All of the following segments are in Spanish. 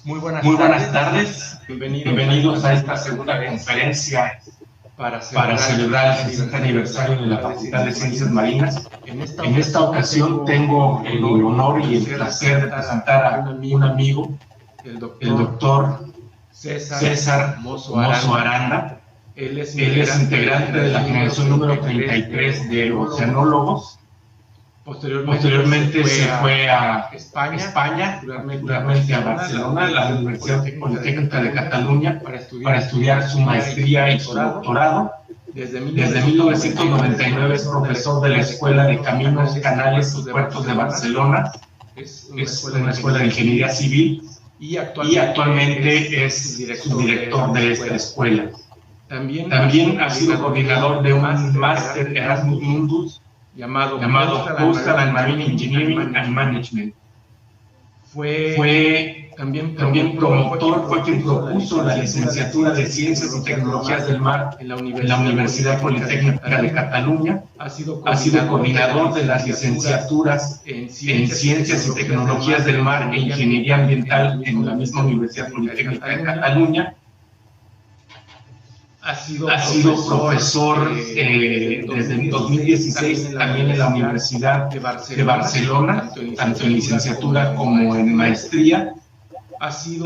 Muy buenas tardes. Bienvenidos a esta segunda conferencia para celebrar el 60 aniversario de la Facultad de Ciencias Marinas. En esta ocasión tengo el honor y el placer de presentar a un amigo, el doctor César Mozo Aranda. Él es integrante de la generación número 33 de oceanólogos. Posteriormente se fue a España, particularmente a Barcelona, a la Universidad Politécnica de Cataluña, para estudiar su maestría y su doctorado. Desde 1999 es profesor de la Escuela de Caminos, Canales y Puertos de Barcelona. Es una escuela de ingeniería civil y actualmente es subdirector de esta escuela. También ha sido coordinador de un máster Erasmus Mundus llamado Coastal and Marine Engineering and Management. Fue también promotor, fue quien propuso la licenciatura de Ciencias y Tecnologías del Mar en la Universidad Politécnica de Cataluña. Ha sido coordinador de las licenciaturas en Ciencias y Tecnologías del Mar e Ingeniería Ambiental en la misma Universidad Politécnica de Cataluña. Ha sido profesor desde 2016 también en la Universidad de Barcelona, tanto en licenciatura como en maestría. Ha sido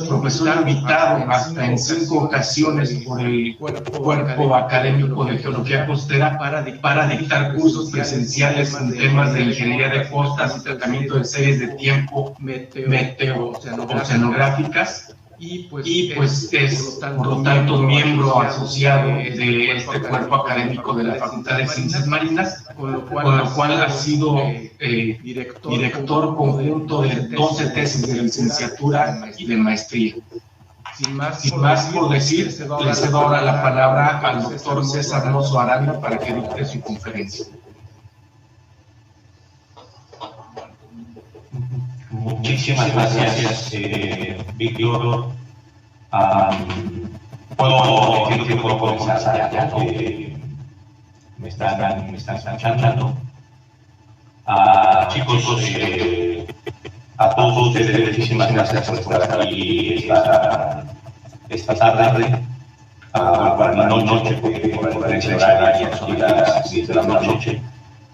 profesor invitado hasta en 5 ocasiones por el Cuerpo Académico de Geología Costera para dictar cursos presenciales en temas de ingeniería de costas y tratamiento de series de tiempo meteo-oceanográficas. Y pues es, por lo tanto, miembro asociado de este cuerpo académico de la Facultad de Ciencias Marinas, con lo cual ha sido director conjunto de 12 tesis de licenciatura y de maestría. Sin más por decir, le cedo ahora la palabra al doctor César Mozo Aranda para que dicte su conferencia. Muchísimas gracias, Víctor. Puedo decir que puedo comenzar ya que me están escuchando. Chicos, a todos ustedes, muchísimas gracias por estar aquí esta tarde. Para la noche, porque por la diferencia horaria son las 10 de la noche.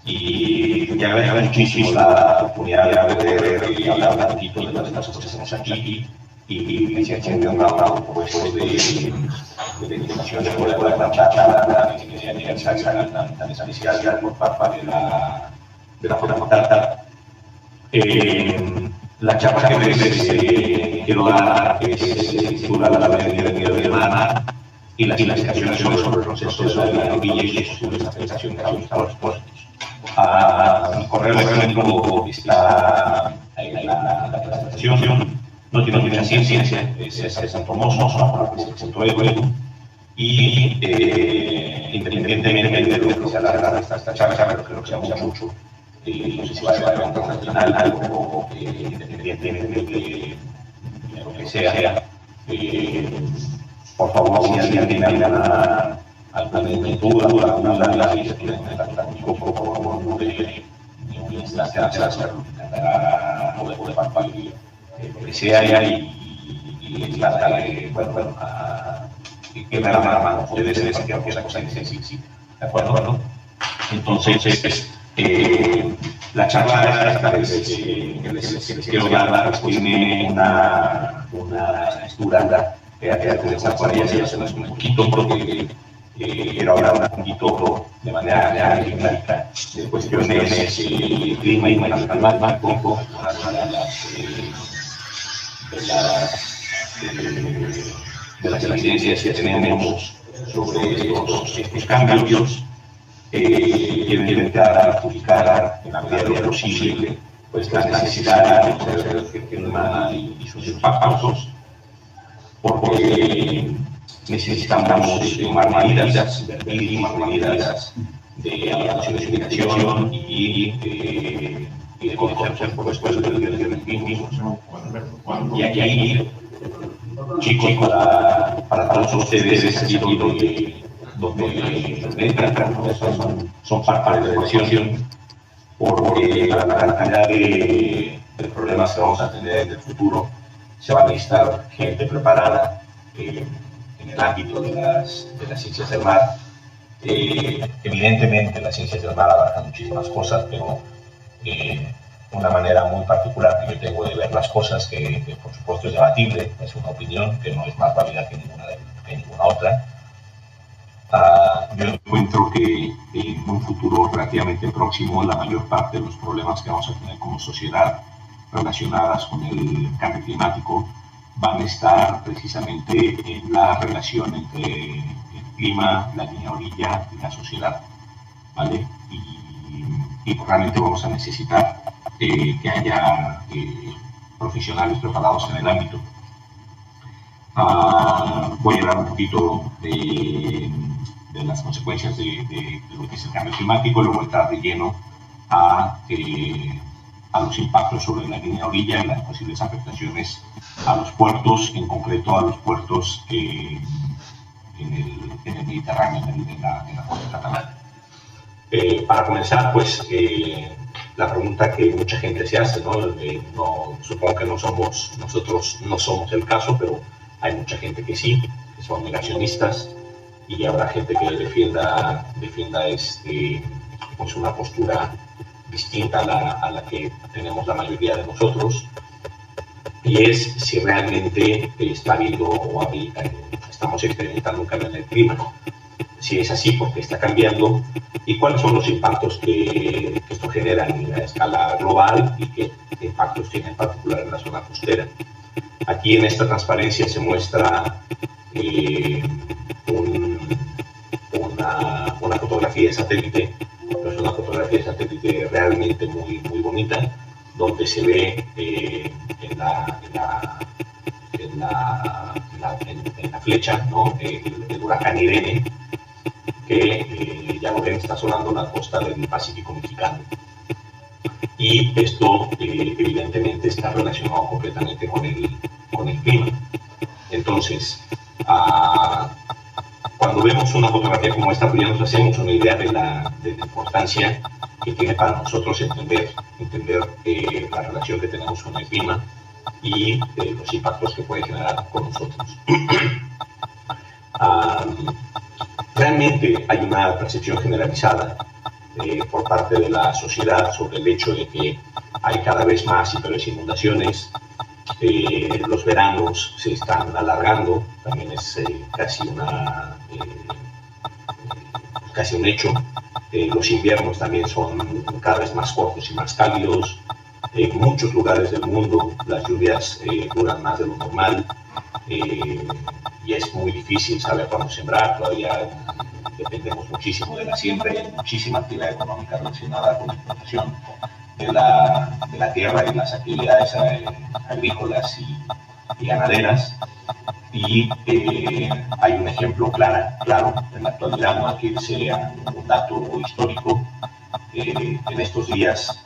Y te agradezco muchísimo la oportunidad de poder hablar un poquito de las cosas que hacemos aquí y me siento muy honrado por esto de información de la charla de aniversario tan especial por parte de la facultad. La charla que quiero dar es titulada La Medida del Mar y las explicaciones sobre los procesos de la orilla y sobre la afectación de los puertos. Mi correo electrónico está en la presentación, no tiene ciencia, es famoso, para que se presentó Edu, y independientemente de lo que sea esta charla, creo que se usa mucho, no sé si va a ser internacional o independientemente de lo que sea, por favor, si alguien tiene alguna duda, alguna duda, y se quiere contactar conmigo, por favor, no de instancias, o de compartir lo que sea, y tratar de, que me hagan la mano, puede ser cualquier cosa que sí, ¿de acuerdo? Entonces, la charla esta que les quiero dar, pues tiene una estructura que esta por ahí se hace un poquito, porque quiero hablar un poquito de manera clínica de cuestiones de clima y climático, de las evidencias que tenemos sobre estos cambios. Quiero intentar publicar en la medida de lo posible pues la necesidad de conocer el clima y sus impactos, porque necesitamos tomar medidas, invertir medidas de adaptación de comunicación y de conocer por supuesto del mismo. Y aquí, chicos, para todos ustedes es el sitio donde entran, son parte de la ecuación, porque la cantidad de problemas que vamos a tener en el futuro se va a necesitar gente preparada en el ámbito de las ciencias del mar. Evidentemente las ciencias del mar abarcan muchísimas cosas, pero una manera muy particular que yo tengo de ver las cosas, que por supuesto es debatible, es una opinión que no es más válida que ninguna otra. Yo encuentro que en un futuro relativamente próximo la mayor parte de los problemas que vamos a tener como sociedad relacionadas con el cambio climático van a estar precisamente en la relación entre el clima, la línea orilla y la sociedad, ¿vale? Y realmente vamos a necesitar que haya profesionales preparados en el ámbito. Voy a hablar un poquito de las consecuencias de lo que es el cambio climático, luego entrar de lleno a los impactos sobre la línea orilla y las posibles afectaciones a los puertos, en concreto a los puertos en el Mediterráneo, en la costa catalana. Para comenzar, pues la pregunta que mucha gente se hace, ¿no? Supongo que nosotros no somos el caso, pero hay mucha gente que sí, que son negacionistas, y habrá gente que defienda pues una postura distinta a la que tenemos la mayoría de nosotros, y es si realmente está habiendo o estamos experimentando un cambio en el clima. Si es así, ¿por qué está cambiando? ¿Y cuáles son los impactos que esto genera en la escala global y qué impactos tiene en particular en la zona costera? Aquí en esta transparencia se muestra una fotografía de satélite. Es una fotografía de satélite realmente muy, muy bonita, donde se ve en la flecha, ¿no? el huracán Irene, que ya lo ven, está sonando la costa del Pacífico mexicano. Y esto evidentemente está relacionado completamente con el clima. Entonces, cuando vemos una fotografía como esta, pues ya nos hacemos una idea de la importancia que tiene para nosotros entender la relación que tenemos con el clima y los impactos que puede generar con nosotros. Realmente hay una percepción generalizada por parte de la sociedad sobre el hecho de que hay cada vez más y peores inundaciones. Los veranos se están alargando, también es casi un hecho. Los inviernos también son cada vez más cortos y más cálidos. En muchos lugares del mundo las lluvias duran más de lo normal, y es muy difícil saber cuándo sembrar. Todavía dependemos muchísimo de la siembra y hay muchísima actividad económica relacionada con la explotación de la tierra y las actividades agrícolas y ganaderas. Y hay un ejemplo claro en la actualidad, no hay que irse a un dato histórico. En estos días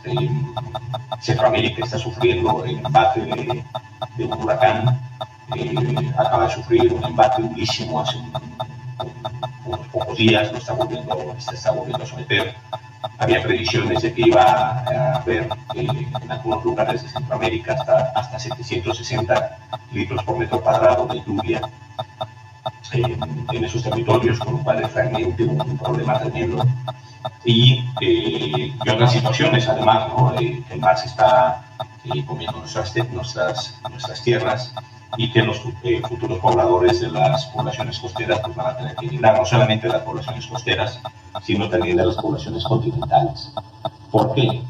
Centroamérica está sufriendo el embate de un huracán. Acaba de sufrir un embate durísimo hace unos pocos días, lo está volviendo a someter. Había predicciones de que iba a haber en algunos lugares de Centroamérica hasta 760 litros por metro cuadrado de lluvia en esos territorios, con lo cual es realmente un problema tremendo. Y otras situaciones, además, ¿no? El mar se está comiendo nuestras tierras, y que los futuros pobladores de las poblaciones costeras pues van a tener que emigrar, no solamente de las poblaciones costeras, sino también de las poblaciones continentales. ¿Por qué?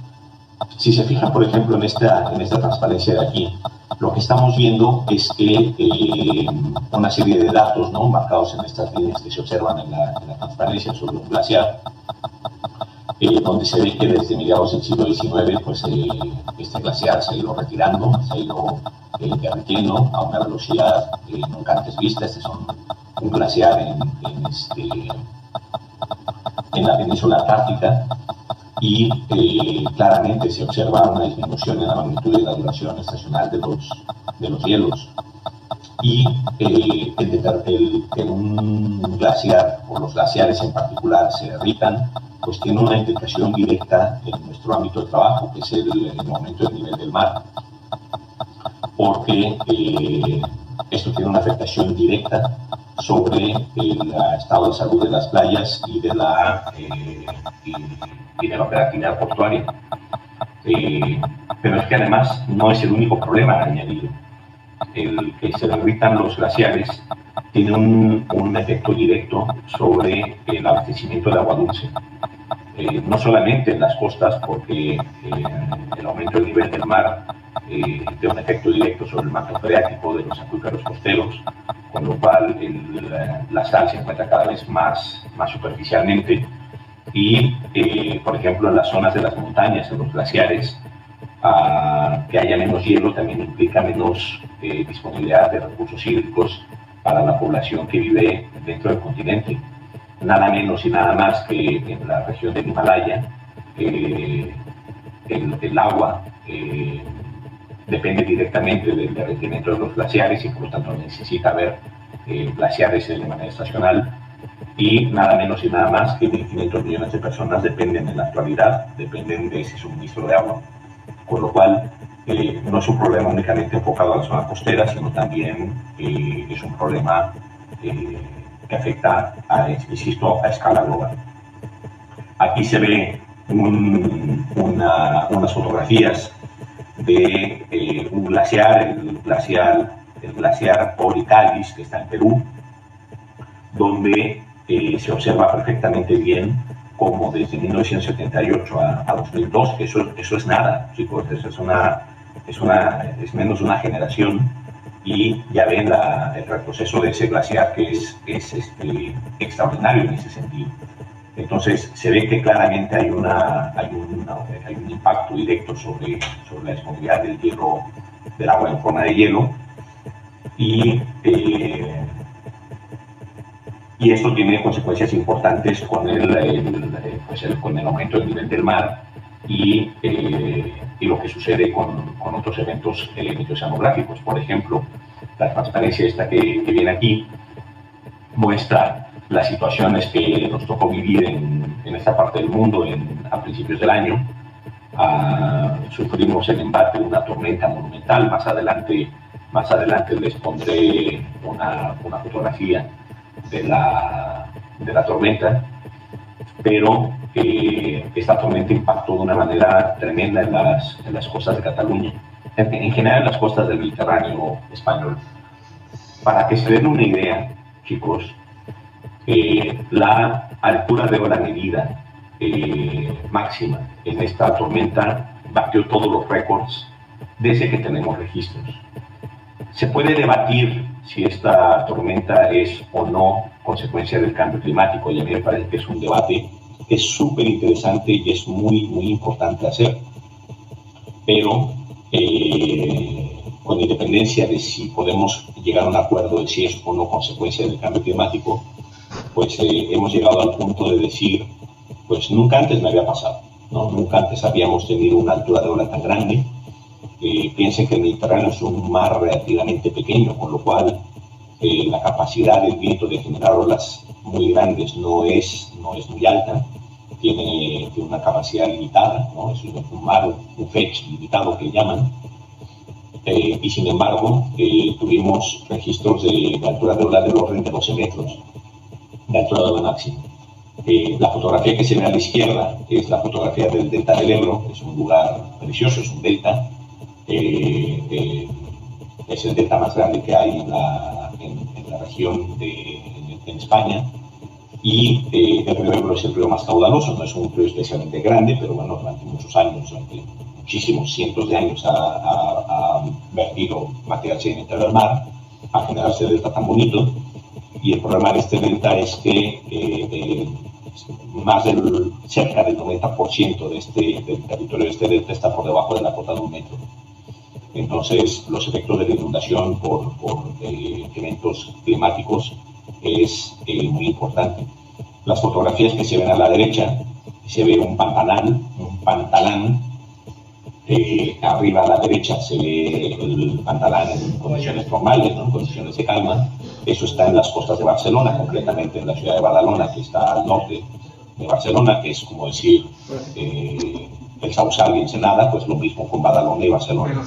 Si se fijan, por ejemplo, en esta transparencia de aquí, lo que estamos viendo es que una serie de datos, ¿no?, marcados en estas líneas que se observan en la transparencia sobre un glaciar, donde se ve que desde mediados del siglo XIX pues, este glaciar se ha ido retirando, se ha ido derritiendo a una velocidad nunca antes vista. Este es un glaciar en la península antártica, y claramente se observa una disminución en la magnitud y la duración estacional de los hielos. Y que un glaciar, o los glaciares en particular, se derritan, pues tiene una implicación directa en nuestro ámbito de trabajo, que es el aumento del nivel del mar. porque esto tiene una afectación directa sobre el estado de salud de las playas y de la operatividad portuaria. Pero es que además no es el único problema añadido. El que se derritan los glaciares tiene un efecto directo sobre el abastecimiento de agua dulce. No solamente en las costas, porque el aumento del nivel del mar tiene un efecto directo sobre el manto freático de los acuíferos costeros, con lo cual la sal se encuentra cada vez más superficialmente. Y, por ejemplo, en las zonas de las montañas, en los glaciares, que haya menos hielo también implica menos disponibilidad de recursos hídricos para la población que vive dentro del continente. Nada menos y nada más que en la región del Himalaya, el agua depende directamente del derretimiento de los glaciares y por lo tanto necesita haber glaciares de manera estacional, y nada menos y nada más que 1.500 millones de personas dependen en la actualidad de ese suministro de agua, con lo cual no es un problema únicamente enfocado a la zona costera, sino también es un problema que afecta, insisto, a escala global. Aquí se ve unas fotografías de un glaciar, el glaciar Orichallis, que está en Perú, donde se observa perfectamente bien cómo desde 1978 a 2002, eso es nada, chicos, eso es menos de una generación, y ya ven el retroceso de ese glaciar, que es extraordinario en ese sentido. Entonces se ve que claramente hay un impacto directo sobre la disponibilidad del hielo, del agua en forma de hielo, y esto tiene consecuencias importantes con el aumento del nivel del mar y lo que sucede con otros eventos meteoceanográficos. Por ejemplo, la transparencia esta que viene aquí muestra las situaciones que nos tocó vivir en esta parte del mundo a principios del año. Sufrimos el embate de una tormenta monumental. Más adelante les pondré una fotografía de la tormenta, pero esta tormenta impactó de una manera tremenda en las costas de Cataluña, en general en las costas del Mediterráneo español. Para que se den una idea, chicos, la altura de ola medida máxima en esta tormenta batió todos los récords desde que tenemos registros. Se puede debatir si esta tormenta es o no consecuencia del cambio climático, y a mí me parece que es un debate que es súper interesante y es muy, muy importante hacer, pero con independencia de si podemos llegar a un acuerdo de si es o no consecuencia del cambio climático, pues hemos llegado al punto de decir, pues nunca antes me había pasado, ¿no? Nunca antes habíamos tenido una altura de ola tan grande. Piensen que el Mediterráneo es un mar relativamente pequeño, con lo cual la capacidad del viento de generar olas muy grandes no es muy alta, tiene una capacidad limitada, ¿no? Es un mar, un fetch limitado que llaman, y sin embargo tuvimos registros de altura de ola del orden de 12 metros de altura de ola máxima. La fotografía que se ve a la izquierda es la fotografía del delta del Ebro. Es un lugar precioso, es un delta. Es el delta más grande que hay en la región en España, y el río Ebro es el río más caudaloso. No es un río especialmente grande, pero bueno, durante muchos años, durante muchísimos cientos de años ha vertido material sedimentario al mar a generarse el delta tan bonito. Y el problema de este delta es que cerca del 90% del territorio de este delta está por debajo de la cota de 1 metro. Entonces, los efectos de la inundación por eventos climáticos es muy importante. Las fotografías que se ven a la derecha, se ve un pantanal. Arriba a la derecha se ve el pantanal en condiciones normales, ¿no? En condiciones de calma. Eso está en las costas de Barcelona, concretamente en la ciudad de Badalona, que está al norte de Barcelona, que es como decir el Sausal y Ensenada, pues lo mismo con Badalona y Barcelona.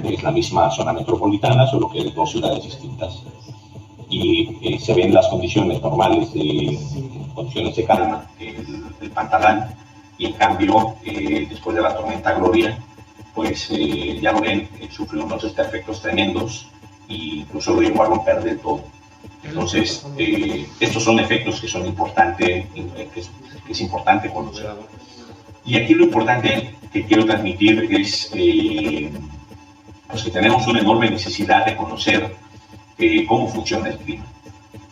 Es la misma zona metropolitana, solo que de dos ciudades distintas. Y se ven las condiciones normales, condiciones de calma, el Pantalán, y en cambio, después de la tormenta Gloria, pues ya lo ven, sufrió unos efectos tremendos e incluso lo llegó a romper del todo. Entonces, estos son efectos que son importantes, que es importante conocer. Y aquí lo importante que quiero transmitir es pues que tenemos una enorme necesidad de conocer cómo funciona el clima.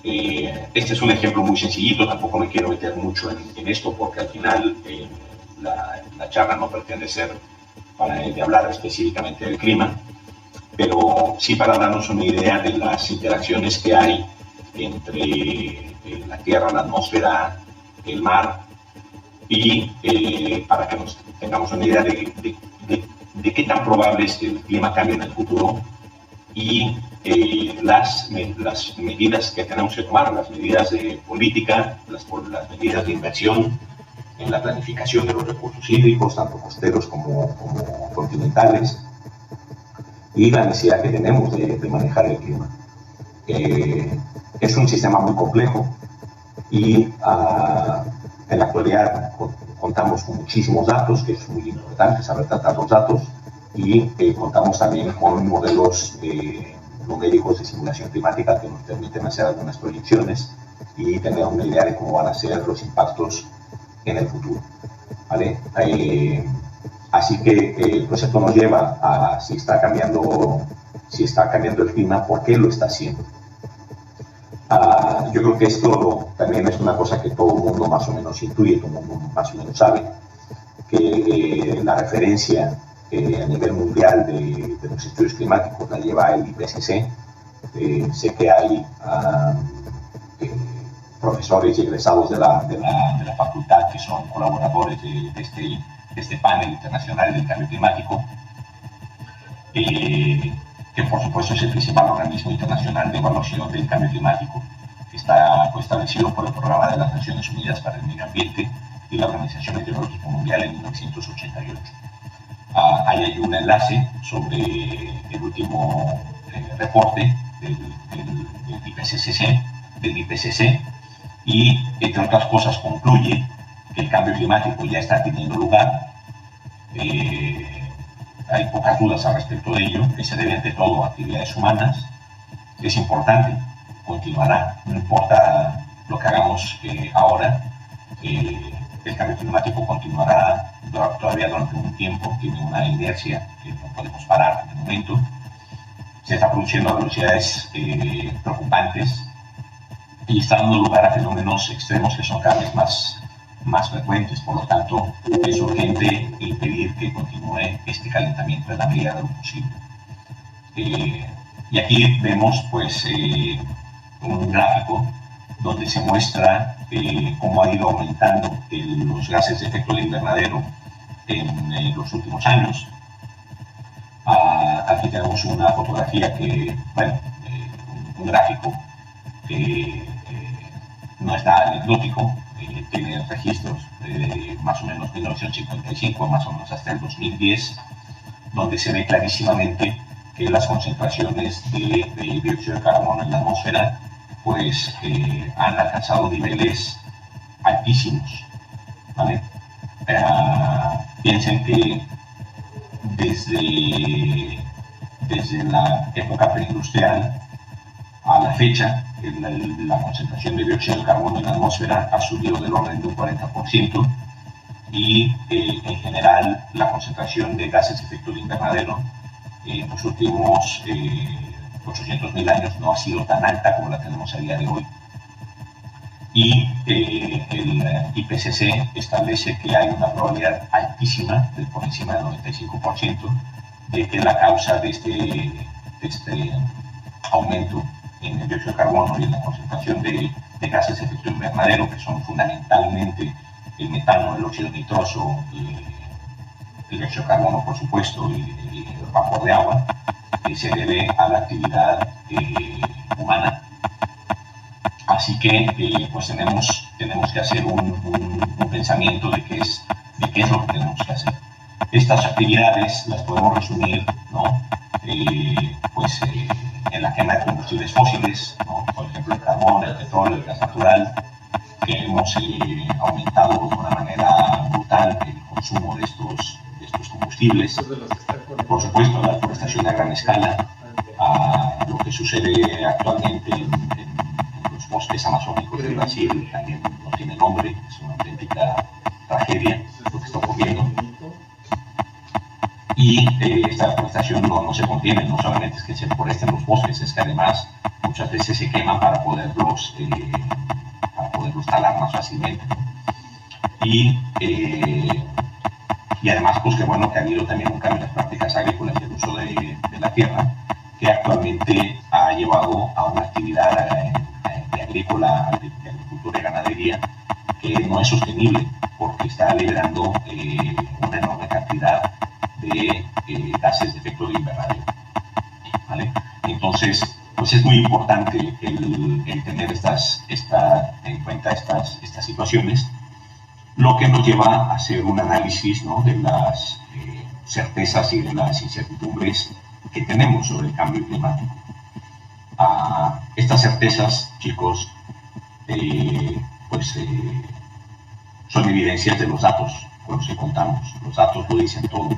Este es un ejemplo muy sencillito, tampoco me quiero meter mucho en esto porque al final la charla no pretende ser de hablar específicamente del clima, pero sí para darnos una idea de las interacciones que hay entre la Tierra, la atmósfera, el mar, y para que nos tengamos una idea de qué tan probable es que el clima cambie en el futuro y las medidas que tenemos que tomar, las medidas de política, las medidas de inversión en la planificación de los recursos hídricos, tanto costeros como continentales, y la necesidad que tenemos de manejar el clima. Es un sistema muy complejo y en la actualidad contamos con muchísimos datos, que es muy importante saber tratar los datos, y contamos también con modelos numéricos de simulación climática que nos permiten hacer algunas proyecciones y tener una idea de cómo van a ser los impactos en el futuro, ¿vale? Así que pues esto nos lleva a si está cambiando el clima, ¿por qué lo está haciendo? Yo creo que esto también es una cosa que todo el mundo más o menos intuye, todo el mundo más o menos sabe, que la referencia a nivel mundial de los estudios climáticos la lleva el IPCC. Sé que hay profesores y egresados de la facultad que son colaboradores de este panel internacional del cambio climático, que por supuesto es el principal organismo internacional de evaluación del cambio climático, que está establecido por el Programa de las Naciones Unidas para el Medio Ambiente y la Organización Meteorológica Mundial en 1988. Ahí hay un enlace sobre el último reporte del IPCC, y entre otras cosas concluye que el cambio climático ya está teniendo lugar. Hay pocas dudas al respecto de ello, que se debe ante todo a actividades humanas. Es importante, continuará, no importa lo que hagamos ahora, el cambio climático continuará todavía durante un tiempo, tiene una inercia que no podemos parar en el momento. Se está produciendo a velocidades preocupantes y está dando lugar a fenómenos extremos que son cada vez más frecuentes. Por lo tanto, es urgente impedir que continúe este calentamiento en la medida de lo posible. Y aquí vemos pues un gráfico donde se muestra cómo ha ido aumentando los gases de efecto de invernadero en los últimos años. Aquí tenemos una fotografía un gráfico que no está anecdótico, tiene registros de más o menos 1955, más o menos hasta el 2010, donde se ve clarísimamente que las concentraciones de dióxido de carbono en la atmósfera pues han alcanzado niveles altísimos, ¿vale? Piensen que desde la época preindustrial a la fecha, la concentración de dióxido de carbono en la atmósfera ha subido del orden de un 40%, y en general la concentración de gases de efecto de invernadero en los últimos 800.000 años no ha sido tan alta como la tenemos a día de hoy. Y el IPCC establece que hay una probabilidad altísima, por encima del 95%, de que la causa de este aumento en el dióxido de carbono y en la concentración de gases de efecto invernadero, que son fundamentalmente el metano, el óxido nitroso, el dióxido de carbono, por supuesto, y el vapor de agua, se debe a la actividad humana. Así que pues tenemos que hacer un pensamiento de qué es lo que tenemos que hacer. Estas actividades las podemos resumir, ¿no? En la quema de combustibles fósiles, ¿no? Por ejemplo, el carbón, el petróleo, el gas natural, que hemos aumentado de una manera brutal el consumo de estos combustibles. Por supuesto, la deforestación a gran escala, lo que sucede actualmente en los bosques amazónicos de Brasil también no tiene nombre, es una auténtica tragedia lo que está ocurriendo. Y esta deforestación no se contiene, no solamente es que se deforesten los bosques, es que además muchas veces se queman para poderlos talar más fácilmente. Y además, pues que bueno, que ha habido también un cambio en las prácticas agrícolas y el uso de la tierra, que actualmente ha llevado a una actividad agrícola, de agricultura y ganadería, que no es sostenible, porque está liberando una enorme cantidad de gases de efecto de invernadero, ¿vale? Entonces, pues es muy importante el tener en cuenta estas situaciones, lo que nos lleva a hacer un análisis, ¿no?, de las certezas y de las incertidumbres que tenemos sobre el cambio climático. Estas certezas, chicos, son evidencias de los datos con los que contamos. Los datos lo dicen todo.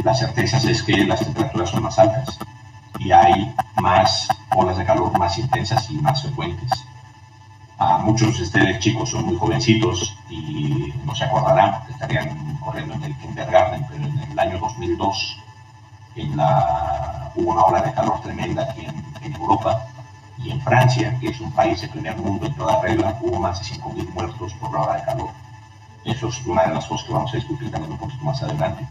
Las certezas es que las temperaturas son más altas y hay más olas de calor más intensas y más frecuentes. Muchos de ustedes, chicos, son muy jovencitos y no se acordarán porque estarían corriendo en el kindergarten, pero en el año 2002 hubo una ola de calor tremenda aquí en Europa, y en Francia, que es un país de primer mundo en toda regla, hubo más de 5.000 muertos por la ola de calor. Eso es una de las cosas que vamos a discutir también un poquito más adelante.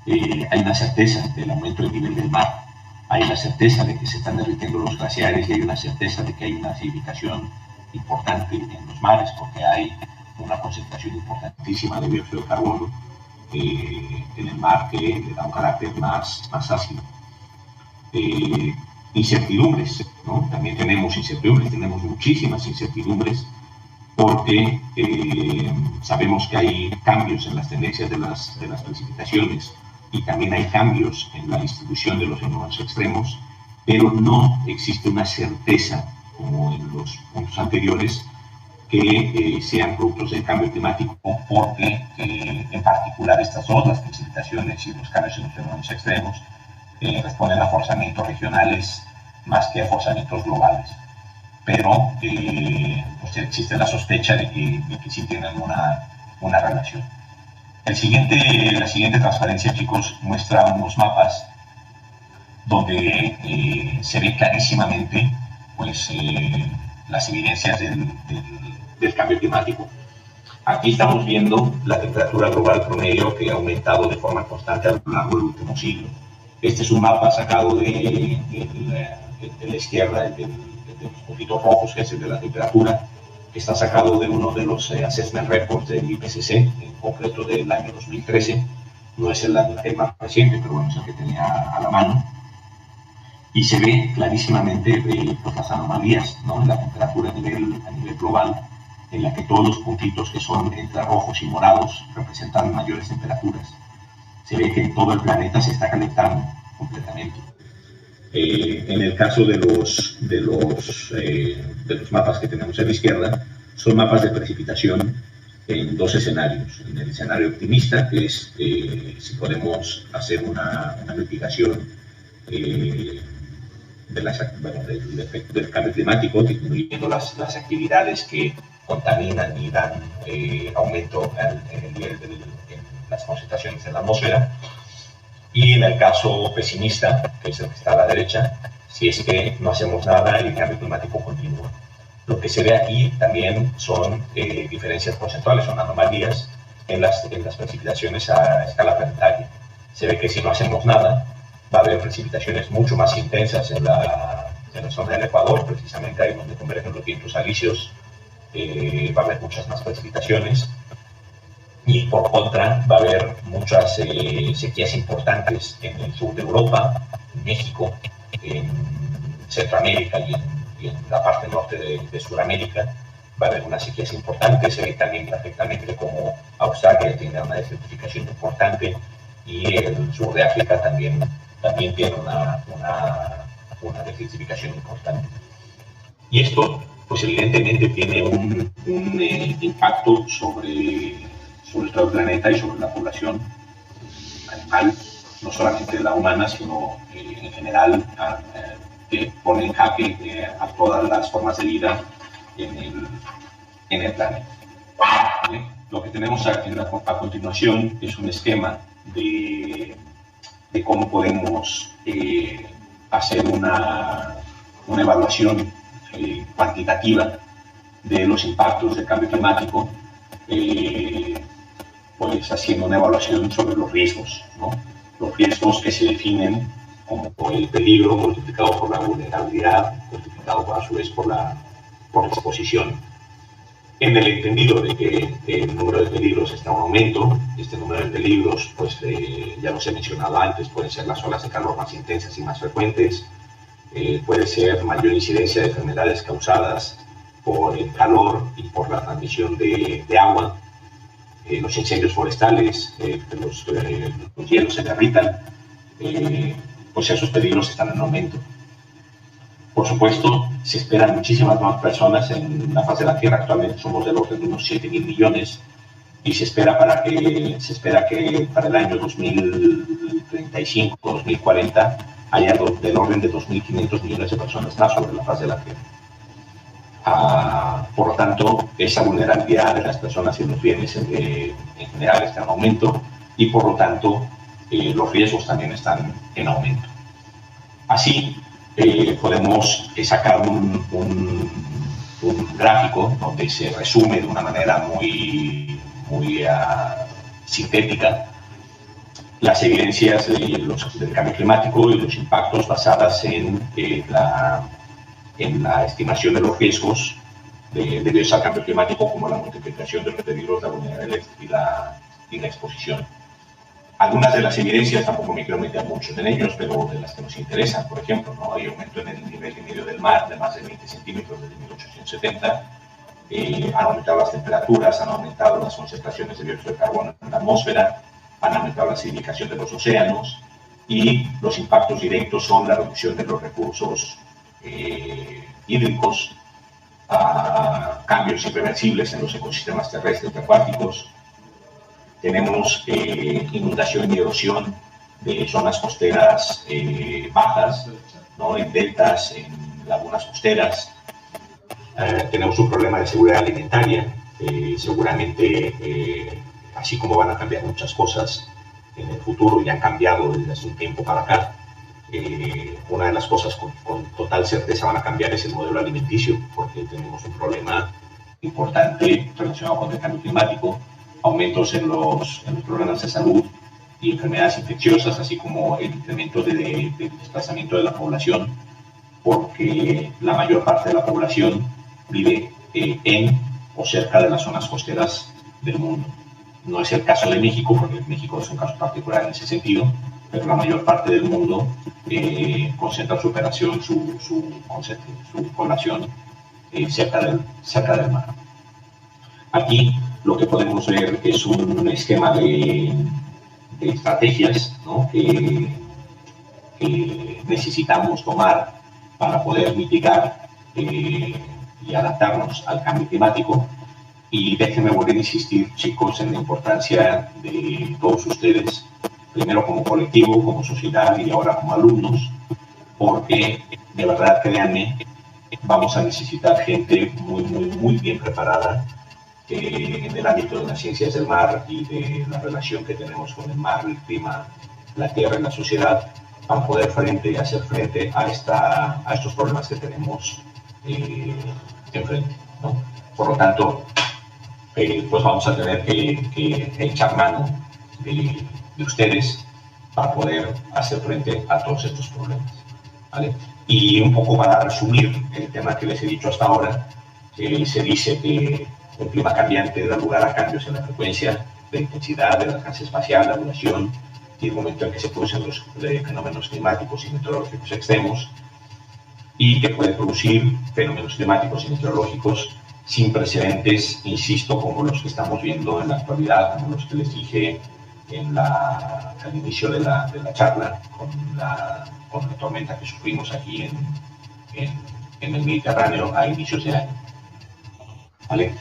Hay una certeza del aumento del nivel del mar, hay una certeza de que se están derritiendo los glaciares y hay una certeza de que hay una acidificación importante en los mares, porque hay una concentración importantísima de dióxido de carbono en el mar, que le da un carácter más ácido. Incertidumbres, ¿no? También tenemos incertidumbres, tenemos muchísimas incertidumbres, porque sabemos que hay cambios en las tendencias de las precipitaciones y también hay cambios en la distribución de los fenómenos extremos, pero no existe una certeza, como en los puntos anteriores, que sean productos del cambio climático, porque en particular estas dos, las precipitaciones y los cambios en los fenómenos extremos, responden a forzamientos regionales más que a forzamientos globales. Pero pues existe la sospecha de que sí tienen una relación. La siguiente transparencia, chicos, muestra unos mapas donde se ve clarísimamente pues, las evidencias del cambio climático. Aquí estamos viendo la temperatura global promedio, que ha aumentado de forma constante a lo largo del último siglo. Este es un mapa sacado de la izquierda, de los puntitos rojos, que es el de la temperatura, que está sacado de uno de los assessment reports del IPCC, en concreto del año 2013. No es el más reciente, pero bueno, es el que tenía a la mano. Y se ve clarísimamente pues, las anomalías, ¿no?, en la temperatura a nivel global, en la que todos los puntitos que son entre rojos y morados representan mayores temperaturas. Se ve que todo el planeta se está calentando completamente. En el caso de los mapas que tenemos a la izquierda, son mapas de precipitación en dos escenarios. En el escenario optimista, que es si podemos hacer una mitigación del efecto del cambio climático, disminuyendo las actividades que contaminan y dan aumento en el nivel de las concentraciones en la atmósfera. Y en el caso pesimista, que es el que está a la derecha, si es que no hacemos nada, el cambio climático continúa. Lo que se ve aquí también son diferencias porcentuales, son anomalías en las precipitaciones a escala planetaria. Se ve que si no hacemos nada, va a haber precipitaciones mucho más intensas en la zona del Ecuador, precisamente ahí donde convergen los vientos alisios, va a haber muchas más precipitaciones. Y por contra, va a haber muchas sequías importantes en el sur de Europa, en México, en Centroamérica y en la parte norte de Sudamérica. va a haber una sequías importante. Se ve también perfectamente como Australia tiene una desertificación importante y el sur de África también tiene una desertificación importante. Y esto, pues evidentemente tiene un impacto sobre todo el planeta y sobre la población animal, no solamente la humana, sino en general que pone en jaque a todas las formas de vida en el planeta. Lo que tenemos a continuación es un esquema de cómo podemos hacer una evaluación cuantitativa de los impactos del cambio climático, pues haciendo una evaluación sobre los riesgos, ¿no? Los riesgos que se definen como el peligro multiplicado por la vulnerabilidad, multiplicado a su vez por la exposición. En el entendido de que el número de peligros está en aumento, este número de peligros, pues ya los he mencionado antes, pueden ser las olas de calor más intensas y más frecuentes, puede ser mayor incidencia de enfermedades causadas por el calor y por la transmisión de agua, los incendios forestales, los hielos se derritan, pues esos peligros están en aumento. Por supuesto, se esperan muchísimas más personas en la faz de la Tierra. Actualmente somos del orden de unos 7.000 millones y se espera que para el año 2035, 2040, haya del orden de 2.500 millones de personas más sobre la faz de la Tierra. Por lo tanto, esa vulnerabilidad de las personas y los bienes en general está en aumento y por lo tanto los riesgos también están en aumento. Así, podemos sacar un gráfico donde se resume de una manera muy sintética las evidencias del cambio climático y los impactos basadas en la estimación de los riesgos debidos al cambio climático, como la multiplicación de los peligros, la vulnerabilidad y la exposición. Algunas de las evidencias, tampoco me quiero meter mucho en ellos, pero de las que nos interesan, por ejemplo, ¿no? Hay aumento en el nivel medio del mar de más de 20 centímetros desde 1870, han aumentado las temperaturas, han aumentado las concentraciones de dióxido de carbono en la atmósfera, han aumentado la acidificación de los océanos y los impactos directos son la reducción de los recursos hídricos, cambios irreversibles en los ecosistemas terrestres y acuáticos. Tenemos inundación y erosión de zonas costeras bajas, ¿no? En deltas, en lagunas costeras. Tenemos un problema de seguridad alimentaria. Seguramente, así como van a cambiar muchas cosas en el futuro, y han cambiado desde hace un tiempo para acá, una de las cosas con total certeza van a cambiar es el modelo alimenticio, porque tenemos un problema importante relacionado con el cambio climático, aumentos en los problemas de salud y enfermedades infecciosas, así como el incremento de desplazamiento de la población, porque la mayor parte de la población vive en o cerca de las zonas costeras del mundo. No es el caso de México, porque México es un caso particular en ese sentido, pero la mayor parte del mundo concentra su población cerca del mar. Aquí lo que podemos ver es un esquema de estrategias, ¿no? que necesitamos tomar para poder mitigar y adaptarnos al cambio climático. Y déjenme volver a insistir, chicos, en la importancia de todos ustedes, primero como colectivo, como sociedad y ahora como alumnos, porque de verdad, créanme, vamos a necesitar gente muy bien preparada en el ámbito de las ciencias del mar y de la relación que tenemos con el mar, el clima, la tierra y la sociedad, para poder hacer frente a estos problemas que tenemos enfrente, ¿no? Por lo tanto, pues vamos a tener que echar mano de ustedes para poder hacer frente a todos estos problemas, ¿vale? Y un poco para resumir el tema que les he dicho hasta ahora, se dice que el clima cambiante da lugar a cambios en la frecuencia, la intensidad del alcance espacial, la duración y el momento en que se producen los fenómenos climáticos y meteorológicos extremos, y que puede producir fenómenos climáticos y meteorológicos sin precedentes, insisto, como los que estamos viendo en la actualidad, como los que les dije al inicio de la charla, con la tormenta que sufrimos aquí en el Mediterráneo a inicios de año. ¿Vale?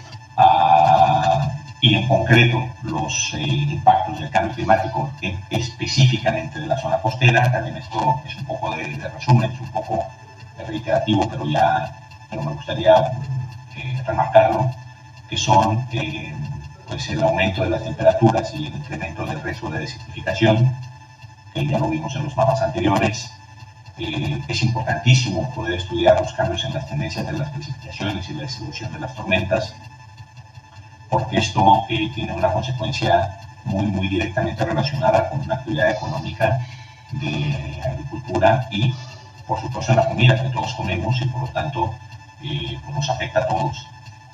Y en concreto, los impactos del cambio climático específicamente de la zona costera. También esto es un poco de resumen, es un poco reiterativo, pero me gustaría remarcarlo, que son pues el aumento de las temperaturas y el incremento del riesgo de desertificación, que ya lo vimos en los mapas anteriores. Es importantísimo poder estudiar los cambios en las tendencias de las precipitaciones y la distribución de las tormentas, porque esto tiene una consecuencia muy directamente relacionada con una actividad económica de agricultura y, por supuesto, en la comida que todos comemos y, por lo tanto, pues nos afecta a todos,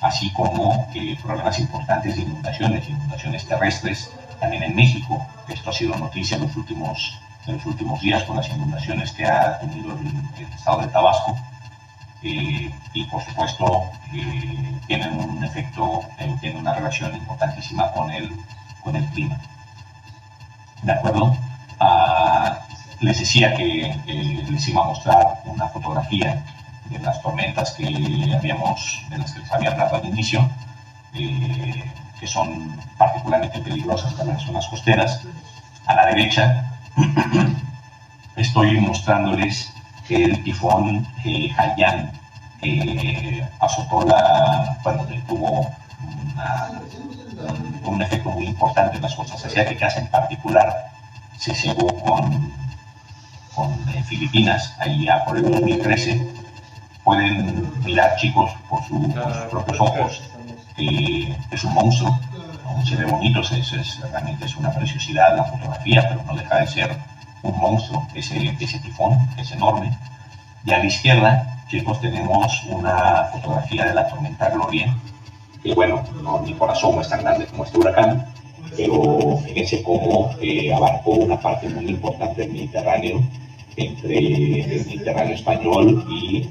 así como problemas importantes de inundaciones terrestres, también en México. Esto ha sido noticia en los últimos días con las inundaciones que ha tenido el estado de Tabasco. Y por supuesto tienen un efecto, tienen una relación importantísima con el clima. ¿De acuerdo? Les decía que les iba a mostrar una fotografía de las tormentas de las que les había hablado al inicio, que son particularmente peligrosas para las zonas costeras. A la derecha estoy mostrándoles el tifón Haiyan azotó tuvo un efecto muy importante en las costas asiáticas. En particular se cebó con Filipinas, ahí ya por el 2013. Pueden mirar, chicos, por sus propios ojos, es un monstruo, ¿no? Se ve bonito, realmente es una preciosidad la fotografía, pero no deja de ser un monstruo ese tifón, es enorme. Y a la izquierda, chicos, tenemos una fotografía de la tormenta Gloria, que bueno, ni por asomo es tan grande como este huracán, pero fíjense cómo abarcó una parte muy importante del Mediterráneo, entre el Mediterráneo español y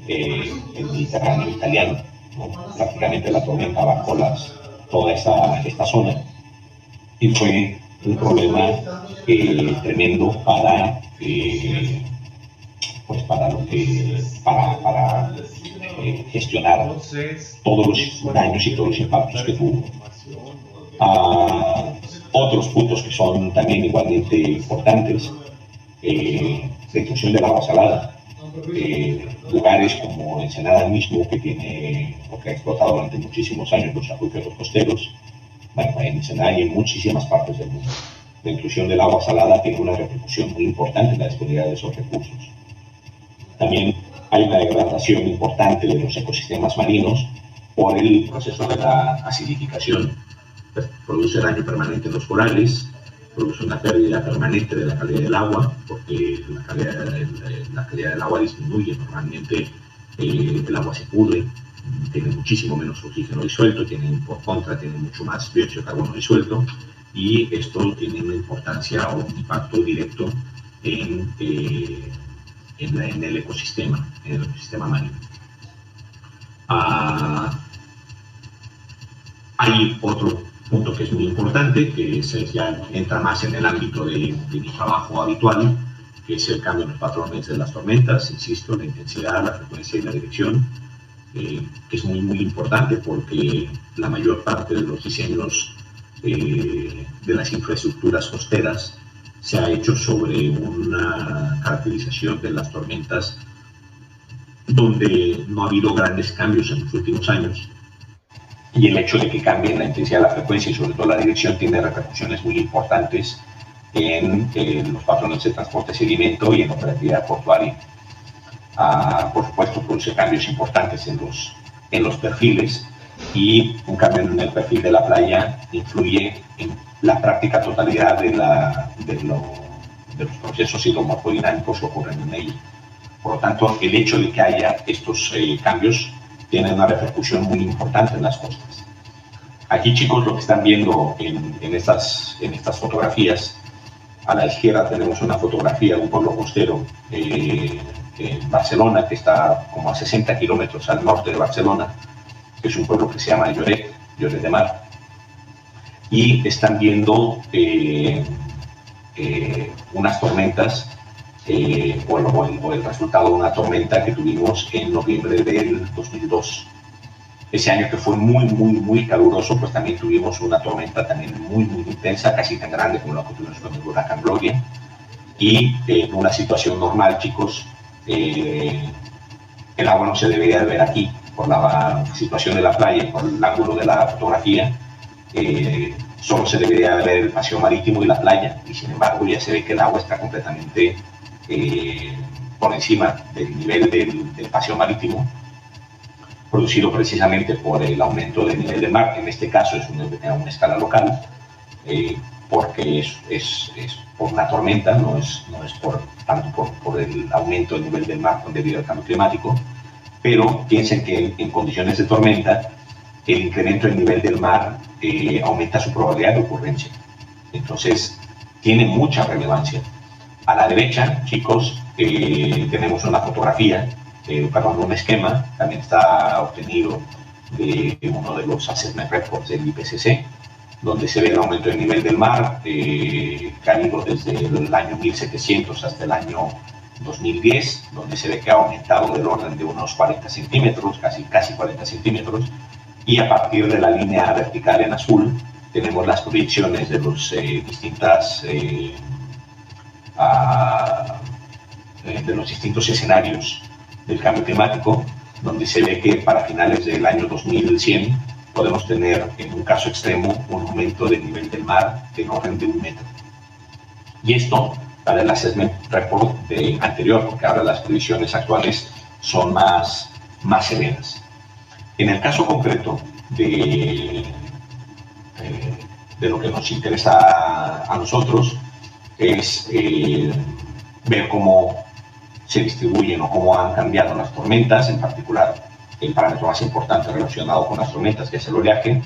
el Mediterráneo italiano, ¿no? Prácticamente la tormenta abarcó toda esta zona, y fue un problema tremendo para gestionar todos los daños y todos los impactos que tuvo. Otros puntos que son también igualmente importantes: la intrusión del agua salada. Lugares como Ensenada mismo, porque ha explotado durante muchísimos años los acuíferos costeros. Bueno, en Ensenada y en muchísimas partes del mundo, la intrusión del agua salada tiene una repercusión muy importante en la disponibilidad de esos recursos. También hay una degradación importante de los ecosistemas marinos por el proceso de la acidificación. Produce daño permanente en los corales, produce una pérdida permanente de la calidad del agua, porque la calidad del agua disminuye normalmente, el agua se pudre, tiene muchísimo menos oxígeno disuelto, por contra tiene mucho más dióxido de carbono disuelto, y esto tiene una importancia o un impacto directo en el ecosistema marino. Hay otro punto que es muy importante, que ya entra más en el ámbito de mi trabajo habitual, que es el cambio en los patrones de las tormentas. Insisto, la intensidad, la frecuencia y la dirección, que es muy importante, porque la mayor parte de los diseños de las infraestructuras costeras se ha hecho sobre una caracterización de las tormentas donde no ha habido grandes cambios en los últimos años, y el hecho de que cambie la intensidad, la frecuencia y sobre todo la dirección tiene repercusiones muy importantes en los patrones de transporte de sedimento y en la operatividad portuaria. Por supuesto, produce cambios importantes en los perfiles, y un cambio en el perfil de la playa influye en la práctica totalidad de los procesos hidromorfodinámicos que ocurren en ella. Por lo tanto, el hecho de que haya estos cambios tiene una repercusión muy importante en las costas. Aquí, chicos, lo que están viendo en estas fotografías, a la izquierda tenemos una fotografía de un pueblo costero en Barcelona, que está como a 60 kilómetros al norte de Barcelona, que es un pueblo que se llama Lloret de Mar, y están viendo unas tormentas, o el resultado de una tormenta que tuvimos en noviembre del 2002. Ese año, que fue muy caluroso, pues también tuvimos una tormenta también muy intensa, casi tan grande como la que tuvimos con el huracán Gloria. Y en una situación normal, chicos, el agua no se debería de ver aquí, por la situación de la playa, por el ángulo de la fotografía. Solo se debería de ver el paseo marítimo y la playa, y sin embargo ya se ve que el agua está completamente por encima del nivel del paseo marítimo, producido precisamente por el aumento del nivel del mar. En este caso es a una escala local, porque es por una tormenta, no es tanto por el aumento del nivel del mar debido al cambio climático. Pero piensen que en condiciones de tormenta, el incremento del nivel del mar aumenta su probabilidad de ocurrencia. Entonces, tiene mucha relevancia. A la derecha, chicos, tenemos una fotografía, un esquema, también está obtenido de uno de los assessment reports del IPCC, donde se ve el aumento del nivel del mar, que ha ido desde el año 1700 hasta el año 2010, donde se ve que ha aumentado del orden de unos 40 centímetros, casi 40 centímetros, y a partir de la línea vertical en azul tenemos las proyecciones de los distintos escenarios del cambio climático, donde se ve que para finales del año 2100 podemos tener, en un caso extremo, un aumento del nivel del mar del orden de 1 metro. Y esto para el assessment report anterior, porque ahora las previsiones actuales son más severas. En el caso concreto de lo que nos interesa a nosotros, es ver cómo se distribuyen o cómo han cambiado las tormentas, en particular el parámetro más importante relacionado con las tormentas, que es el oleaje,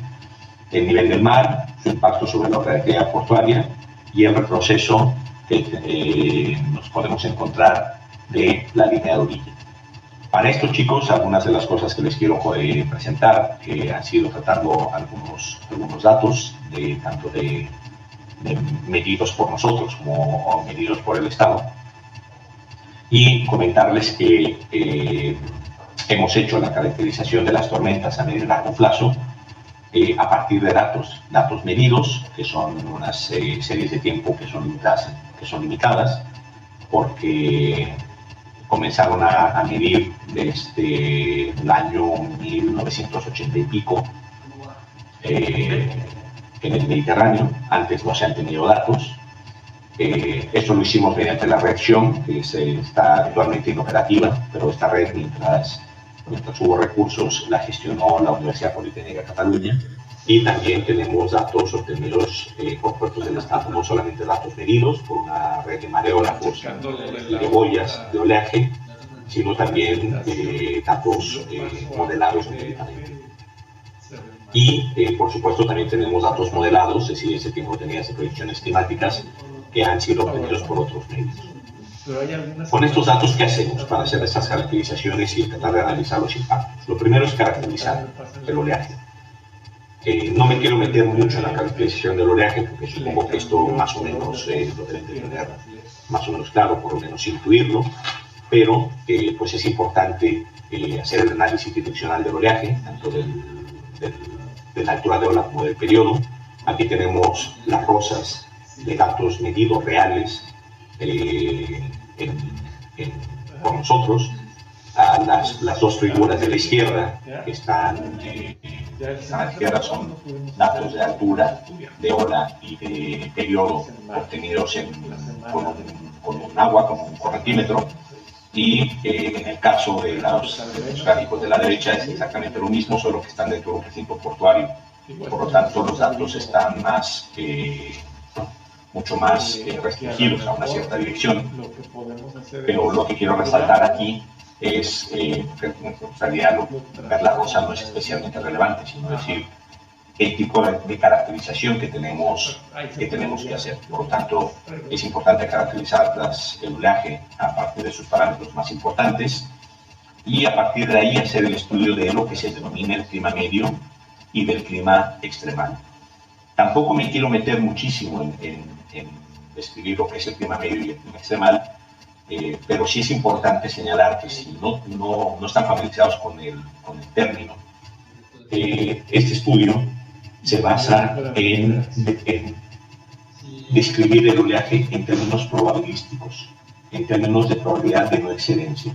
el nivel del mar, su impacto sobre la operatividad portuaria y el retroceso que nos podemos encontrar de la línea de orilla. Para esto, chicos, algunas de las cosas que les quiero presentar, que han sido tratando algunos datos, tanto de medidos por nosotros como medidos por el Estado, y comentarles que hemos hecho la caracterización de las tormentas a medio y largo plazo a partir de datos medidos, que son unas series de tiempo que son limitadas, porque comenzaron a medir desde el año 1980 y pico en el Mediterráneo. Antes no se han tenido datos. Esto lo hicimos mediante la red SHIOM, que está actualmente inoperativa, pero esta red, mientras hubo recursos, la gestionó la Universidad Politécnica de Cataluña. Y también tenemos datos obtenidos por puertos del Estado, no solamente datos medidos por una red de mareógrafos y de boyas de oleaje, sino también datos modelados empíricamente. Y, por supuesto, también tenemos datos modelados, es decir, ese tipo de medidas de predicciones climáticas que han sido obtenidos por otros medios. Con estos datos, ¿qué hacemos para hacer estas caracterizaciones y tratar de analizar los impactos? Lo primero es caracterizar el oleaje. No me quiero meter mucho en la caracterización del oleaje, porque supongo que esto más o menos lo deben de tener más o menos claro, por lo menos intuirlo, pero pues es importante hacer el análisis direccional del oleaje, tanto de la altura de ola como del periodo. Aquí tenemos las rosas de datos medidos reales por nosotros. Las dos figuras de la izquierda que están a la izquierda son datos de altura, de ola y de periodo obtenidos con un agua, con un correntímetro, y en el caso de los gráficos de la derecha es exactamente lo mismo, solo que están dentro de un recinto portuario. Por lo tanto, los datos están mucho más restringidos a una cierta dirección. Pero lo que quiero resaltar aquí es que en realidad ver la rosa no es especialmente relevante, sino decir el tipo de caracterización que tenemos que hacer. Por lo tanto, es importante caracterizar el oleaje a partir de sus parámetros más importantes. y a partir de ahí hacer el estudio de lo que se denomina el clima medio y del clima extremal. Tampoco me quiero meter muchísimo en describir lo que es el clima medio y el clima extremal, pero sí es importante señalar que si no están familiarizados con el término, este estudio se basa en describir el oleaje en términos probabilísticos, en términos de probabilidad de no excelencia,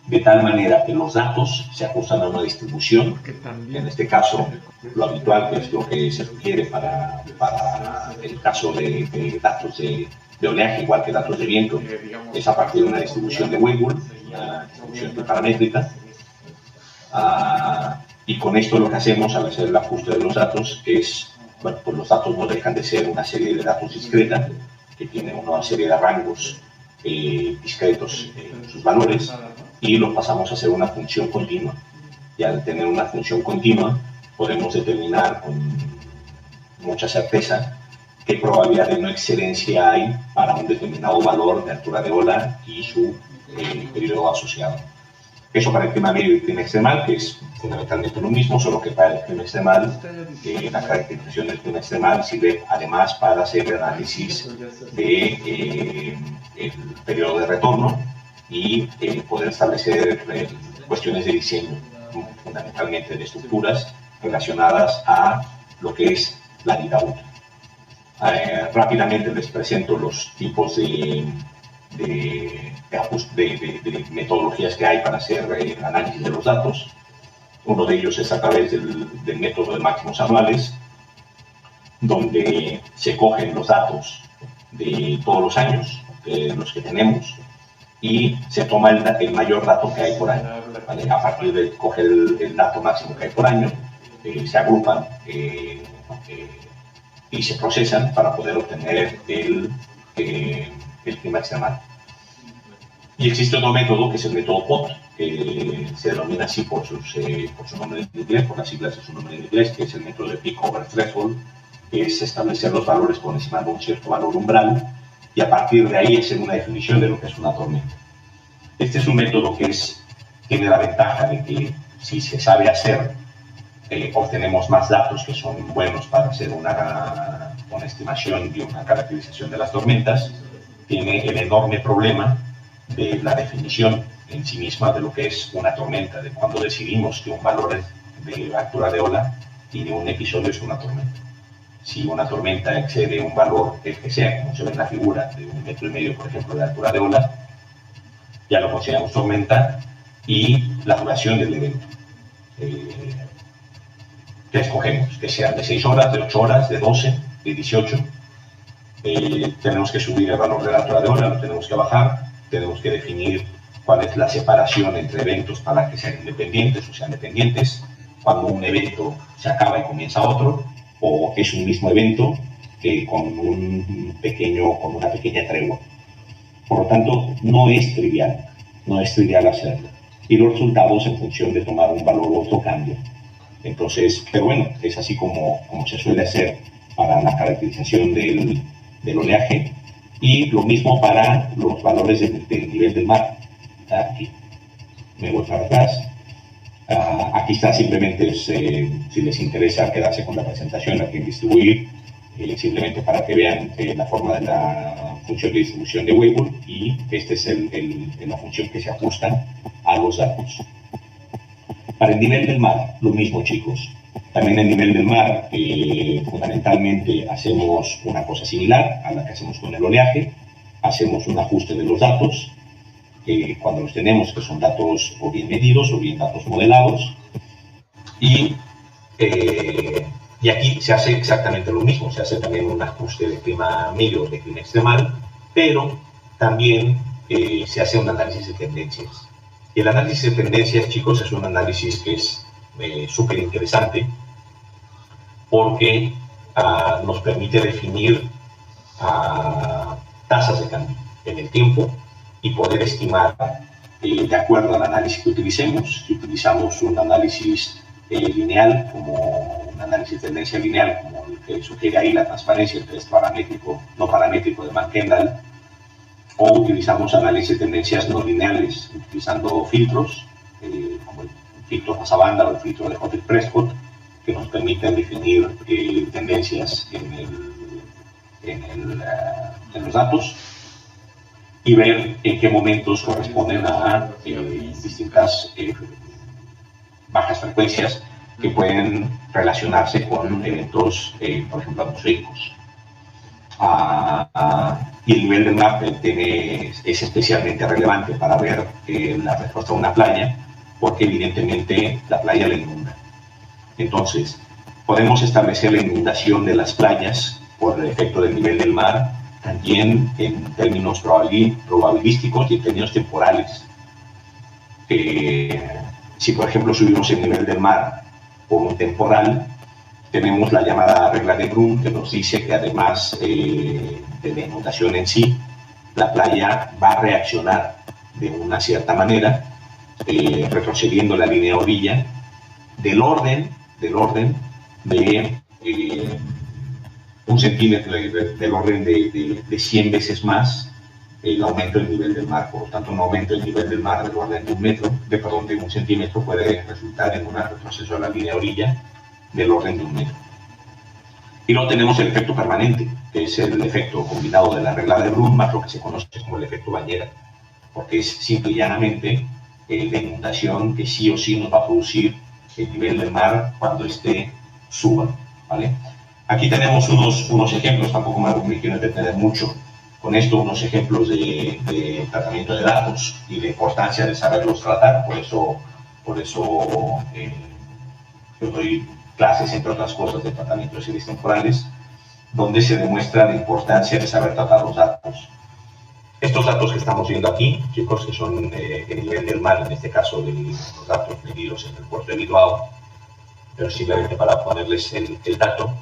de tal manera que los datos se ajustan a una distribución, en este caso lo habitual, que es lo que se requiere para el caso de datos de oleaje, igual que datos de viento, es a partir de una distribución de Weibull, una distribución paramétrica. Y con esto lo que hacemos al hacer el ajuste de los datos es, bueno, pues los datos no dejan de ser una serie de datos discreta, que tiene una serie de rangos discretos en sus valores, y los pasamos a hacer una función continua. Y al tener una función continua, podemos determinar con mucha certeza qué probabilidad de no excelencia hay para un determinado valor de altura de ola y su periodo asociado. Eso para el clima medio y el clima extremal, que es fundamentalmente lo mismo, solo que para el clima extremal, la caracterización del clima extremal sirve además para hacer el análisis del periodo de retorno y poder establecer cuestiones de diseño, fundamentalmente de estructuras relacionadas a lo que es la vida útil. Rápidamente les presento los tipos de metodologías que hay para hacer el análisis de los datos. Uno de ellos es a través del método de máximos anuales, donde se cogen los datos de todos los años, de los que tenemos, y se toma el mayor dato que hay por año. ¿Vale? A partir de coger el dato máximo que hay por año, se agrupan y se procesan para poder obtener el clima extremal. Y existe otro método que es el método POT, que se denomina así por su nombre en inglés, por las siglas de su nombre en inglés, que es el método de Peak Over Threshold, que es establecer los valores por encima de un cierto valor umbral y a partir de ahí hacer una definición de lo que es una tormenta. Este es un método que tiene la ventaja de que si se sabe hacer, obtenemos más datos que son buenos para hacer una estimación y una caracterización de las tormentas. Tiene el enorme problema de la definición en sí misma de lo que es una tormenta, de cuando decidimos que un valor de altura de ola y de un episodio es una tormenta. Si una tormenta excede un valor, el que sea, como se ve en la figura, de 1,5 metros, por ejemplo, de altura de ola, ya lo consideramos tormenta, y la duración del evento. ¿Qué escogemos? Que sean de 6 horas, de 8 horas, de 12, de 18. Tenemos que subir el valor de la altura de ola, lo tenemos que bajar, tenemos que definir cuál es la separación entre eventos para que sean independientes o sean dependientes, cuando un evento se acaba y comienza otro, o es un mismo evento con una pequeña tregua. Por lo tanto, no es trivial hacerlo. Y los resultados en función de tomar un valor u otro cambian. Entonces, pero bueno, es así como se suele hacer para la caracterización del oleaje, y lo mismo para los valores del nivel del mar. Aquí me voy para atrás. Aquí está simplemente, si les interesa quedarse con la presentación, aquí en distribuir, simplemente para que vean la forma de la función de distribución de Weibull, y esta es la función que se ajusta a los datos. Para el nivel del mar, lo mismo, chicos. También el nivel del mar, fundamentalmente hacemos una cosa similar a la que hacemos con el oleaje. Hacemos un ajuste de los datos, cuando los tenemos, que son datos o bien medidos o bien datos modelados. Y aquí se hace exactamente lo mismo. Se hace también un ajuste de clima medio o de clima extremal, pero también se hace un análisis de tendencias. Y el análisis de tendencias, chicos, es un análisis que es súper interesante, porque nos permite definir tasas de cambio en el tiempo y poder estimar, de acuerdo al análisis que utilicemos. Si utilizamos un análisis lineal, como un análisis de tendencia lineal, como el que sugiere ahí la transparencia, el test paramétrico, no paramétrico de Mann-Kendall, o utilizamos análisis de tendencias no lineales, utilizando filtros, como el filtro Pasabanda o el filtro de Houghton-Prescott, que nos permiten definir tendencias en los datos y ver en qué momentos corresponden a distintas bajas frecuencias que pueden relacionarse con eventos, por ejemplo, atmosféricos. Y el nivel del mar es especialmente relevante para ver la respuesta de una playa, porque evidentemente la playa la inunda. Entonces, podemos establecer la inundación de las playas por el efecto del nivel del mar, también en términos probabilísticos y en términos temporales. Si, por ejemplo, subimos el nivel del mar por un temporal, tenemos la llamada regla de Brumm, que nos dice que además de la inundación en sí, la playa va a reaccionar de una cierta manera, retrocediendo la línea orilla del orden de 1 centímetro, del orden de 100 veces más el aumento del nivel del mar. Por lo tanto, un aumento del nivel del mar del orden de de 1 centímetro puede resultar en un retroceso a la línea orilla del orden de 1 metro. Y luego tenemos el efecto permanente, que es el efecto combinado de la regla de Brumm más lo que se conoce como el efecto bañera, porque es simple y llanamente la inundación que sí o sí nos va a producir el nivel del mar cuando suba, ¿vale? Aquí tenemos unos ejemplos, tampoco me quiero entretener mucho con esto, unos ejemplos de tratamiento de datos y de importancia de saberlos tratar. Por eso yo doy clases, entre otras cosas, de tratamiento de series temporales, donde se demuestra la importancia de saber tratar los datos. Estos datos que estamos viendo aquí, chicos, que son el nivel del mar, en este caso de los datos medidos en el puerto de Bilbao, pero simplemente para ponerles el dato,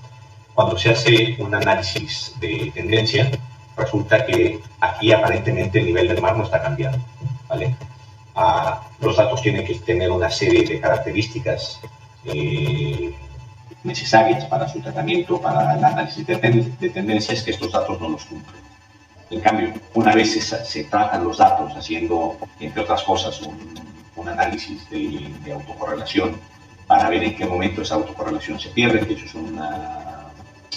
cuando se hace un análisis de tendencia, resulta que aquí aparentemente el nivel del mar no está cambiando, ¿vale? Los datos tienen que tener una serie de características necesarias para su tratamiento, para el análisis de tendencias, que estos datos no los cumplen. En cambio, una vez se tratan los datos haciendo, entre otras cosas, un análisis de autocorrelación para ver en qué momento esa autocorrelación se pierde, que eso es una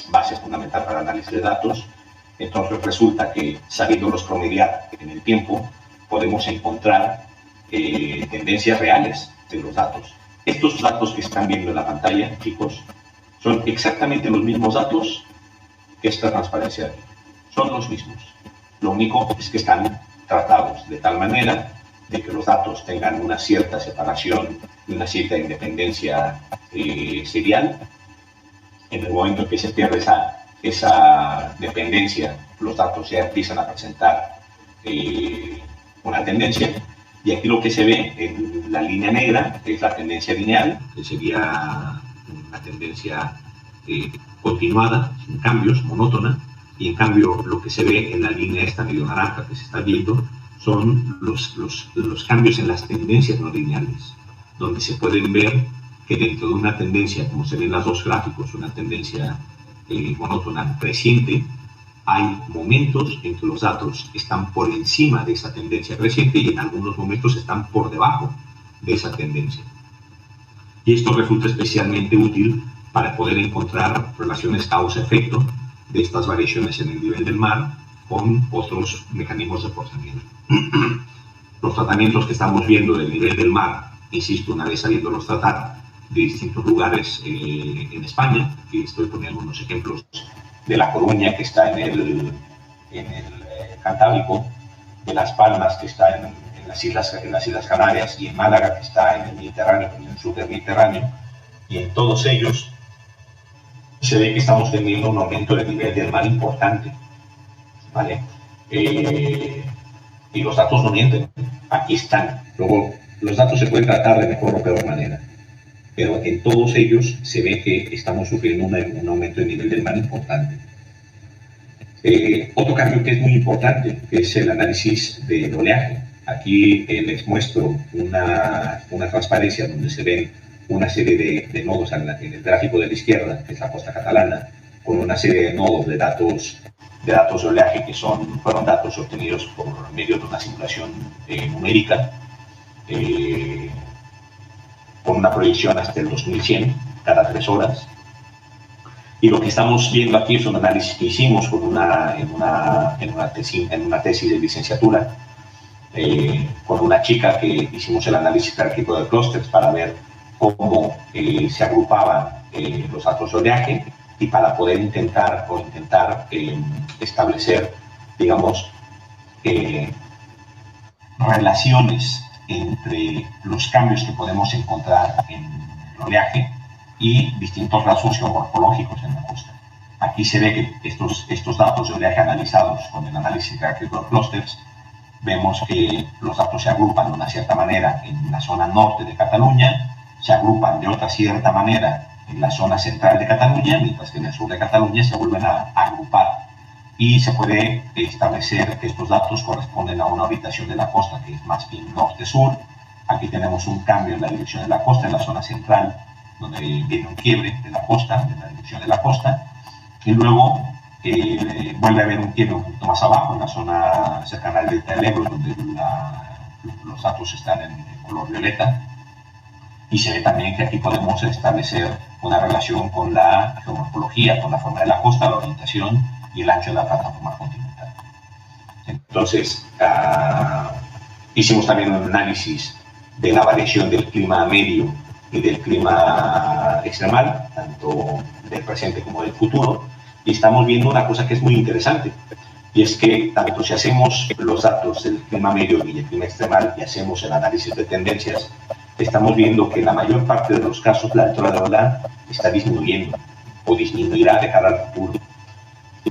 base fundamental para el análisis de datos, entonces resulta que, sabiéndolos promediar en el tiempo, podemos encontrar tendencias reales de los datos. Estos datos que están viendo en la pantalla, chicos, son exactamente los mismos datos que esta transparencia de aquí. Son los mismos. Lo único es que están tratados de tal manera de que los datos tengan una cierta separación y una cierta independencia serial. En el momento en que se pierde esa dependencia, los datos ya empiezan a presentar una tendencia. Y aquí lo que se ve en la línea negra es la tendencia lineal, que sería una tendencia continuada, sin cambios, monótona. Y en cambio, lo que se ve en la línea esta medio naranja que se está viendo son los cambios en las tendencias no lineales, donde se pueden ver que dentro de una tendencia, como se ven en los dos gráficos, una tendencia monótona creciente, hay momentos en que los datos están por encima de esa tendencia creciente y en algunos momentos están por debajo de esa tendencia. Y esto resulta especialmente útil para poder encontrar relaciones causa-efecto de estas variaciones en el nivel del mar con otros mecanismos de forzamiento. Los tratamientos que estamos viendo del nivel del mar, insisto, una vez sabiéndolos tratar de distintos lugares en España, aquí estoy poniendo unos ejemplos de La Coruña, que está en el Cantábrico, de Las Palmas, que está en las Islas Canarias, y en Málaga, que está en el Mediterráneo, en el sur del Mediterráneo, y en todos ellos se ve que estamos teniendo un aumento del nivel del mar importante, ¿vale? Y los datos no mienten, aquí están. Luego, los datos se pueden tratar de mejor o peor manera, pero en todos ellos se ve que estamos sufriendo un aumento del nivel del mar importante. Otro cambio que es muy importante es el análisis del oleaje. Aquí les muestro una transparencia donde se ven una serie de nodos en el gráfico de la izquierda, que es la costa catalana, con una serie de nodos de datos de datos de oleaje que fueron datos obtenidos por medio de una simulación numérica, con una proyección hasta el 2100, cada 3 horas. Y lo que estamos viendo aquí es un análisis que hicimos en una tesis de licenciatura, con una chica, que hicimos el análisis jerárquico de clústeres para ver cómo se agrupaban los datos de oleaje, y para poder intentar establecer, digamos, relaciones entre los cambios que podemos encontrar en el oleaje y distintos rasgos geomorfológicos en la costa. Aquí se ve que estos datos de oleaje analizados con el análisis jerárquico de clústeres, vemos que los datos se agrupan de una cierta manera en la zona norte de Cataluña, se agrupan de otra cierta manera en la zona central de Cataluña, mientras que en el sur de Cataluña se vuelven a agrupar. Y se puede establecer que estos datos corresponden a una orientación de la costa que es más bien norte-sur. Aquí tenemos un cambio en la dirección de la costa, en la zona central, donde viene un quiebre de la costa, de la dirección de la costa, y luego vuelve a haber un quiebre un poquito más abajo, en la zona cercana al delta del Ebro, donde los datos están en color violeta, y se ve también que aquí podemos establecer una relación con la geomorfología, con la forma de la costa, la orientación y el ancho de la plataforma continental. Entonces, hicimos también un análisis de la variación del clima medio y del clima extremal, tanto del presente como del futuro, y estamos viendo una cosa que es muy interesante, y es que tanto si hacemos los datos del clima medio y el clima extremal y hacemos el análisis de tendencias, estamos viendo que en la mayor parte de los casos la altura de ola está disminuyendo o disminuirá de cara al futuro.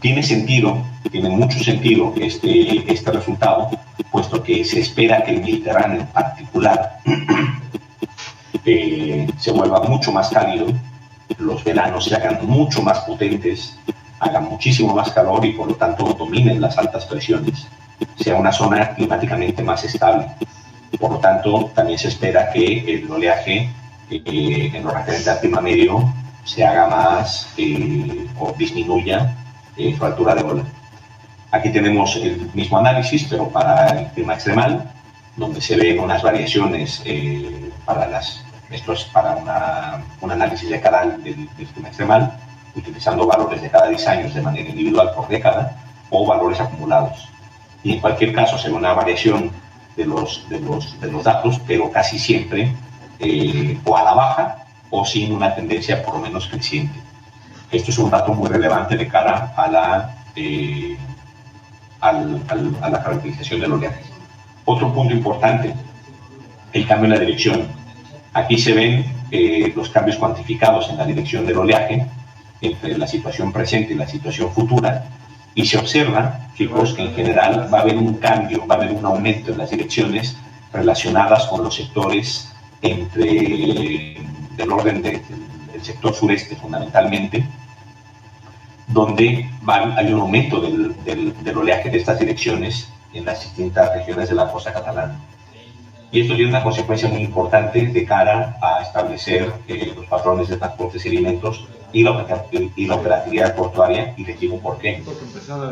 Tiene sentido, tiene mucho sentido este resultado, puesto que se espera que el Mediterráneo en particular se vuelva mucho más cálido, los veranos se hagan mucho más potentes, haga muchísimo más calor y por lo tanto dominen las altas presiones, sea una zona climáticamente más estable. Por lo tanto, también se espera que el oleaje en lo referente al clima medio se haga más o disminuya su altura de ola. Aquí tenemos el mismo análisis, pero para el clima extremal, donde se ven unas variaciones esto es para un análisis decadal del clima extremal, utilizando valores de cada 10 años de manera individual por década o valores acumulados. Y en cualquier caso se ve una variación de los datos, pero casi siempre o a la baja o sin una tendencia por lo menos creciente. Esto es un dato muy relevante de cara a la caracterización del oleaje. Otro punto importante, el cambio en la dirección. Aquí se ven los cambios cuantificados en la dirección del oleaje entre la situación presente y la situación futura, y se observa, chicos, que en general va a haber un cambio, va a haber un aumento en las direcciones relacionadas con los sectores del orden del sector sureste fundamentalmente, donde hay un aumento del oleaje de estas direcciones en las distintas regiones de la costa catalana. Y esto tiene una consecuencia muy importante de cara a establecer los patrones de transporte de sedimentos y la operatividad portuaria, y les digo por qué.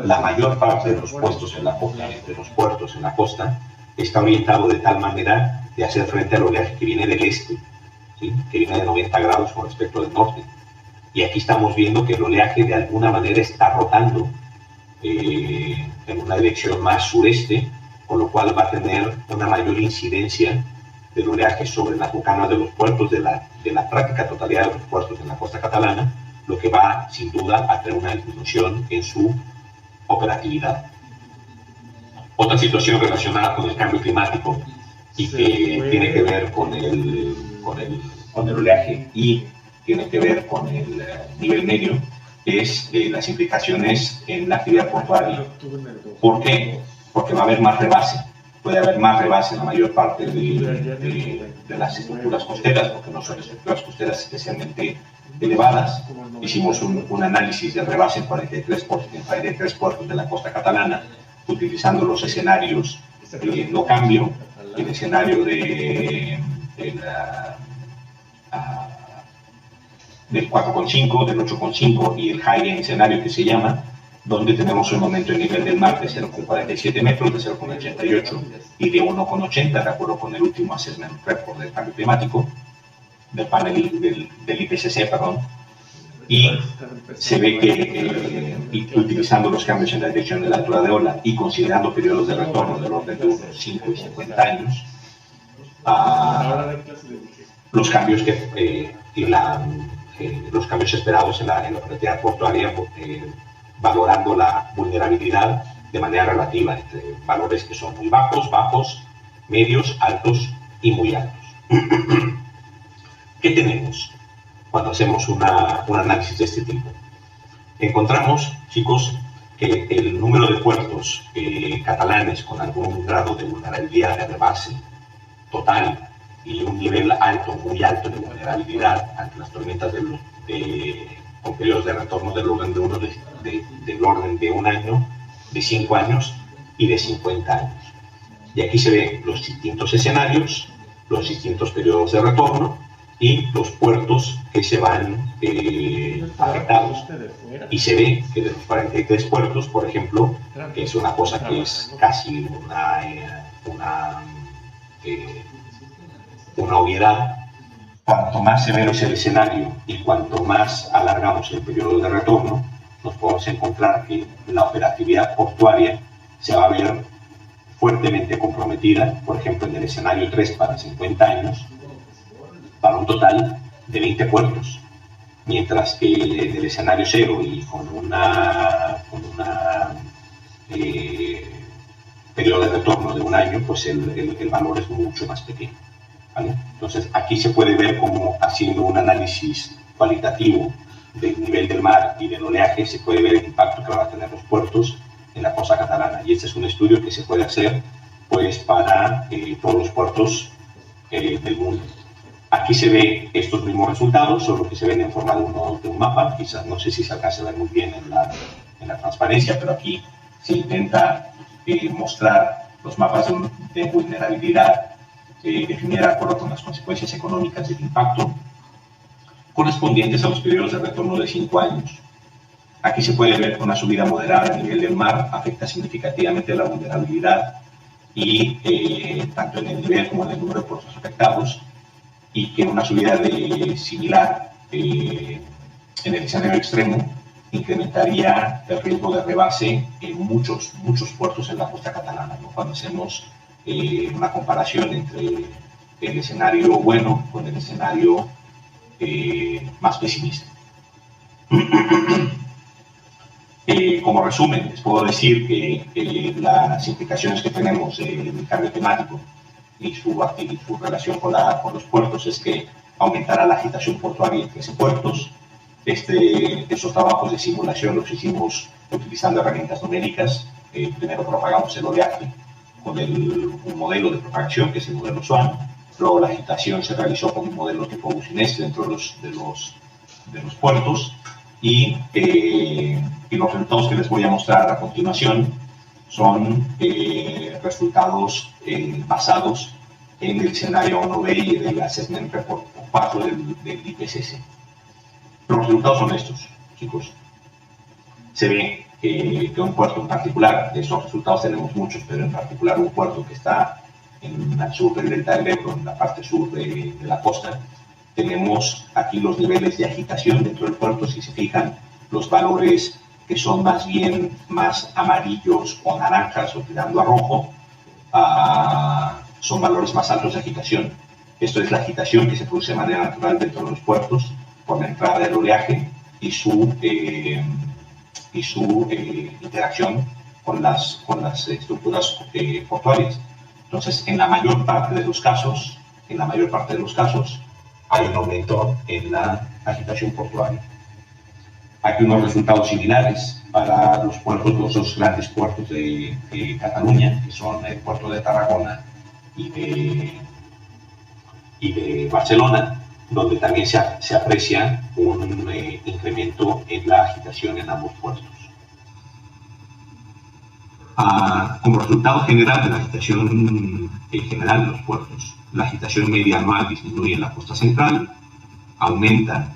La mayor parte de los puestos en la costa, puertos en la costa, está orientado de tal manera de hacer frente al oleaje que viene del este, ¿sí? Que viene de 90 grados con respecto del norte. Y aquí estamos viendo que el oleaje de alguna manera está rotando en una dirección más sureste, con lo cual va a tener una mayor incidencia del oleaje sobre las bocanas de los puertos, de la práctica totalidad de los puertos en la costa catalana, lo que va sin duda a tener una disminución en su operatividad. Otra situación relacionada con el cambio climático y que tiene que ver con el oleaje y tiene que ver con el nivel medio es las implicaciones en la actividad portuaria. ¿Por qué? Porque va a haber más rebase. Puede haber más rebase en la mayor parte de las estructuras costeras, porque no son estructuras costeras especialmente elevadas. Hicimos un análisis del rebase en 43 puertos de la costa catalana, utilizando los escenarios no cambio, el escenario del 4,5, del 8,5 y el high end escenario que se llama, donde tenemos un aumento del nivel del mar de 0,47 metros, de 0,88 y de 1,80, de acuerdo con el último assessment report del cambio climático, del panel del IPCC, perdón. Y se ve que utilizando los cambios en la dirección de la altura de ola y considerando periodos de retorno del orden de unos 5 y 50 años, los cambios los cambios esperados en la operatividad portuaria, valorando la vulnerabilidad de manera relativa entre valores que son muy bajos, medios, altos y muy altos. ¿Qué tenemos cuando hacemos un análisis de este tipo? Encontramos, chicos, que el número de puertos catalanes con algún grado de vulnerabilidad de rebase total y un nivel alto, muy alto de vulnerabilidad ante las tormentas con periodos de retorno del orden de un año, de 5 años y de 50 años. Y aquí se ven los distintos escenarios, los distintos periodos de retorno y los puertos que se van afectados. Y se ve que de los 43 puertos, por ejemplo, que es una cosa que es casi una obviedad, cuanto más severo es el escenario y cuanto más alargamos el periodo de retorno, nos podemos encontrar que la operatividad portuaria se va a ver fuertemente comprometida, por ejemplo, en el escenario 3 para 50 años, para un total de 20 puertos, mientras que en el escenario 0 y con una periodo de retorno de un año, pues el valor es mucho más pequeño, ¿vale? Entonces, aquí se puede ver cómo, haciendo un análisis cualitativo del nivel del mar y del oleaje, se puede ver el impacto que van a tener los puertos en la costa catalana. Y este es un estudio que se puede hacer pues, para todos los puertos del mundo. Aquí se ve estos mismos resultados, solo que se ven en forma de un mapa. Quizás no sé si se alcanza a ver muy bien en la transparencia, pero aquí se intenta mostrar los mapas de vulnerabilidad definida de acuerdo con las consecuencias económicas del impacto correspondientes a los periodos de retorno de 5 años. Aquí se puede ver que una subida moderada del nivel del mar afecta significativamente la vulnerabilidad y tanto en el nivel como en el número de puertos afectados, y que una subida similar en el escenario extremo incrementaría el riesgo de rebase en muchos puertos en la costa catalana, ¿no? Cuando hacemos una comparación entre el escenario bueno con el escenario más pesimista. Como resumen, les puedo decir que las implicaciones que tenemos del cambio climático y su relación con los puertos es que aumentará la agitación portuaria en 13 puertos. Estos trabajos de simulación los hicimos utilizando herramientas numéricas. Primero propagamos el oleaje con un modelo de propagación, que es el modelo SWAN. Luego la agitación se realizó con un modelo tipo bucinés dentro de los puertos. Y los resultados que les voy a mostrar a continuación son resultados basados en el escenario 1B y del Assessment Report 4 del IPCC. Los resultados son estos, chicos. Se ve que un puerto en particular, de esos resultados tenemos muchos, pero en particular un puerto que está en el sur del delta del Ebro, en la parte sur de la costa, tenemos aquí los niveles de agitación dentro del puerto. Si se fijan, los valores que son más amarillos o naranjas o tirando a rojo, son valores más altos de agitación. Esto es la agitación que se produce de manera natural dentro de los puertos por la entrada del oleaje y su interacción con las estructuras portuarias. Entonces, en la mayor parte de los casos, hay un aumento en la agitación portuaria. Aquí unos resultados similares para los dos grandes puertos de Cataluña, que son el puerto de Tarragona y de Barcelona, donde también se aprecia un incremento en la agitación en ambos puertos. Como resultado general de la agitación general de los puertos, la agitación media anual disminuye en la costa central, aumenta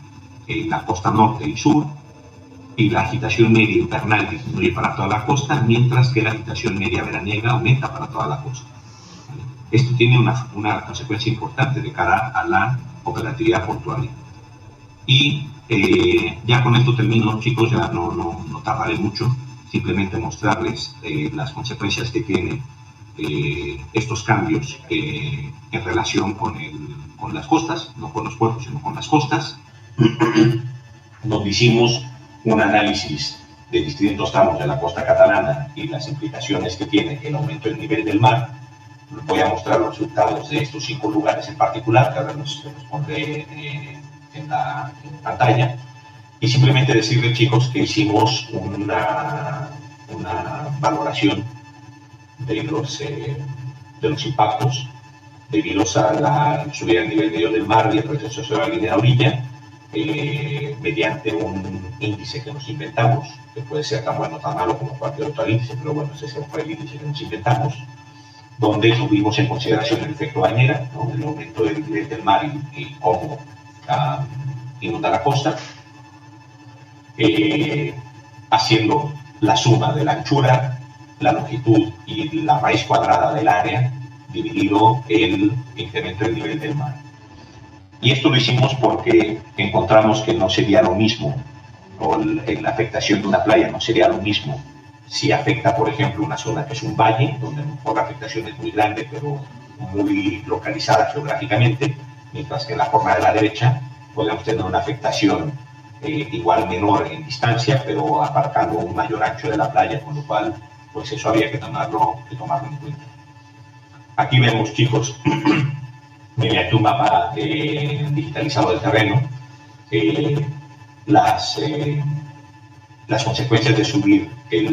en la costa norte y sur, y la agitación media invernal disminuye para toda la costa, mientras que la agitación media veraniega aumenta para toda la costa. Esto tiene una consecuencia importante de cara a la operatividad portuaria. Y ya con esto termino, chicos, ya no tardaré mucho, simplemente mostrarles las consecuencias que tienen estos cambios en relación con las costas, no con los puertos, sino con las costas, donde hicimos un análisis de distintos tramos de la costa catalana y las implicaciones que tiene el aumento del nivel del mar. Voy a mostrar los resultados de estos 5 lugares en particular, que ahora los pondré en la pantalla, y simplemente decirles, chicos, que hicimos una valoración de los impactos debidos a la subida del nivel medio del mar y el retroceso de la línea de orilla, mediante un índice que nos inventamos, que puede ser tan bueno o tan malo como cualquier otro índice, pero bueno, ese fue el índice que nos inventamos, donde tuvimos en consideración el efecto bañera, ¿no? El aumento del nivel del mar y cómo inunda la costa, haciendo la suma de la anchura, la longitud y la raíz cuadrada del área, dividido el incremento del nivel del mar. Y esto lo hicimos porque encontramos que no sería lo mismo, o la afectación de una playa no sería lo mismo si afecta, por ejemplo, una zona que es un valle, donde la afectación es muy grande, pero muy localizada geográficamente, mientras que en la forma de la derecha podemos tener una afectación igual menor en distancia, pero abarcando un mayor ancho de la playa, con lo cual, pues eso había que tomarlo en cuenta. Aquí vemos, chicos, mediante un mapa digitalizado del terreno, las consecuencias de subir el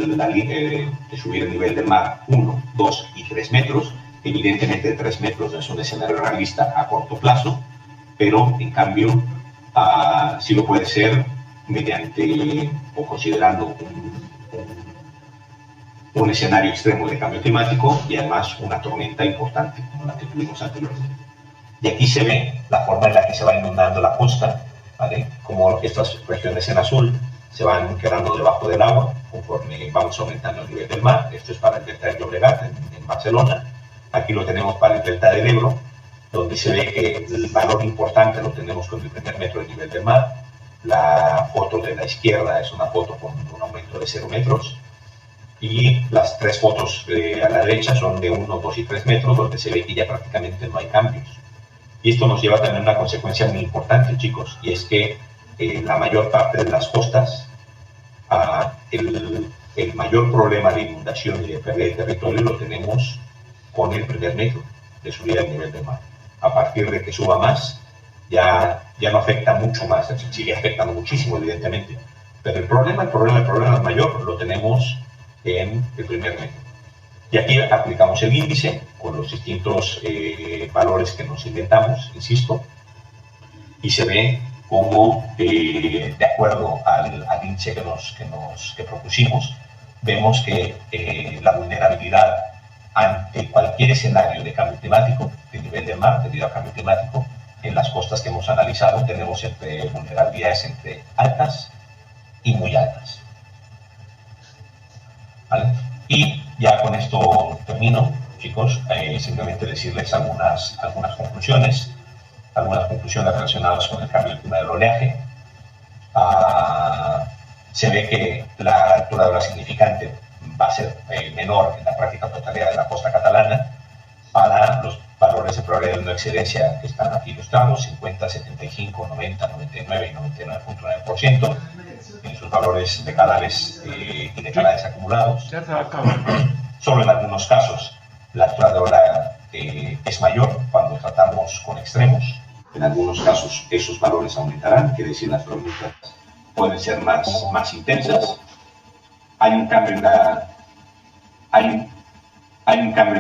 nivel del mar 1, 2 y 3 metros. Evidentemente 3 metros no es un escenario realista a corto plazo, pero en cambio sí lo puede ser mediante o considerando un escenario extremo de cambio climático y además una tormenta importante como la que tuvimos anteriormente. Y aquí se ve la forma en la que se va inundando la costa, ¿vale? Como estas regiones en azul se van quedando debajo del agua conforme vamos aumentando el nivel del mar. Esto es para el delta del Llobregat en Barcelona. Aquí lo tenemos para el delta del Ebro, donde se ve que el valor importante lo tenemos con el primer metro del nivel del mar. La foto de la izquierda es una foto con un aumento de 0 metros. Y las 3 fotos a la derecha son de 1, 2 y 3 metros, donde se ve que ya prácticamente no hay cambios. Y esto nos lleva también a una consecuencia muy importante, chicos, y es que la mayor parte de las costas, el mayor problema de inundación y de pérdida de territorio lo tenemos con el primer metro de subida del nivel del mar. A partir de que suba más, ya no afecta mucho más, sigue afectando muchísimo, evidentemente, pero el problema mayor lo tenemos en el primer metro. Y aquí aplicamos el índice con los distintos valores que nos inventamos, insisto, y se ve cómo, de acuerdo al índice que propusimos, vemos que la vulnerabilidad ante cualquier escenario de cambio climático, de nivel del mar debido al cambio climático, en las costas que hemos analizado tenemos vulnerabilidades entre altas y muy altas. ¿Vale? Y ya con esto termino, chicos, simplemente decirles algunas conclusiones relacionadas con el cambio del clima del oleaje. Se ve que la altura de ola significante va a ser menor en la práctica totalidad de la costa catalana para los valores de probabilidad de no excedencia que están aquí ilustrados, 50, 75, 90, 99 y 99.9%, en sus valores decadales y decadales acumulados. Solo en algunos casos la altura de ola es mayor cuando tratamos con extremos. En algunos casos esos valores aumentarán, quiere decir las tormentas pueden ser más intensas. Hay un cambio en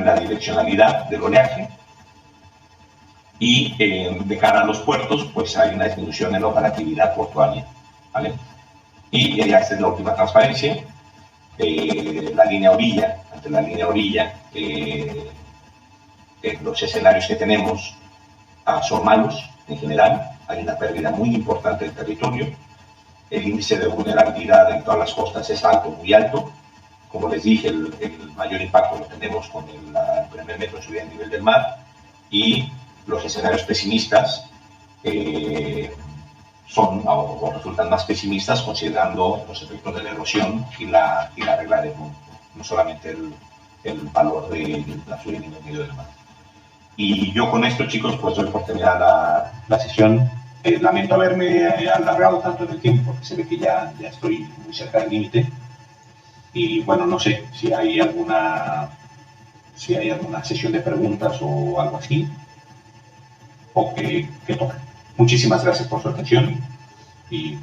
la direccionalidad del oleaje y de cara a los puertos pues hay una disminución en la operatividad portuaria, ¿vale? Y ya esta es la última transparencia. Ante la línea orilla, los escenarios que tenemos son malos en general. Hay una pérdida muy importante del territorio. el índice de vulnerabilidad en todas las costas es alto, muy alto. Como les dije, el mayor impacto lo tenemos con el primer metro de subida del nivel del mar, y los escenarios pesimistas son o resultan más pesimistas considerando los efectos de la erosión y la regla de Newton, no solamente el valor de la subida del nivel del mar. Y yo con esto, chicos, pues doy por terminada la sesión. Lamento haberme alargado tanto en el tiempo, porque se ve que ya estoy muy cerca del límite. Y bueno, no sé si hay alguna sesión de preguntas o algo así, o que toque. Muchísimas gracias por su atención y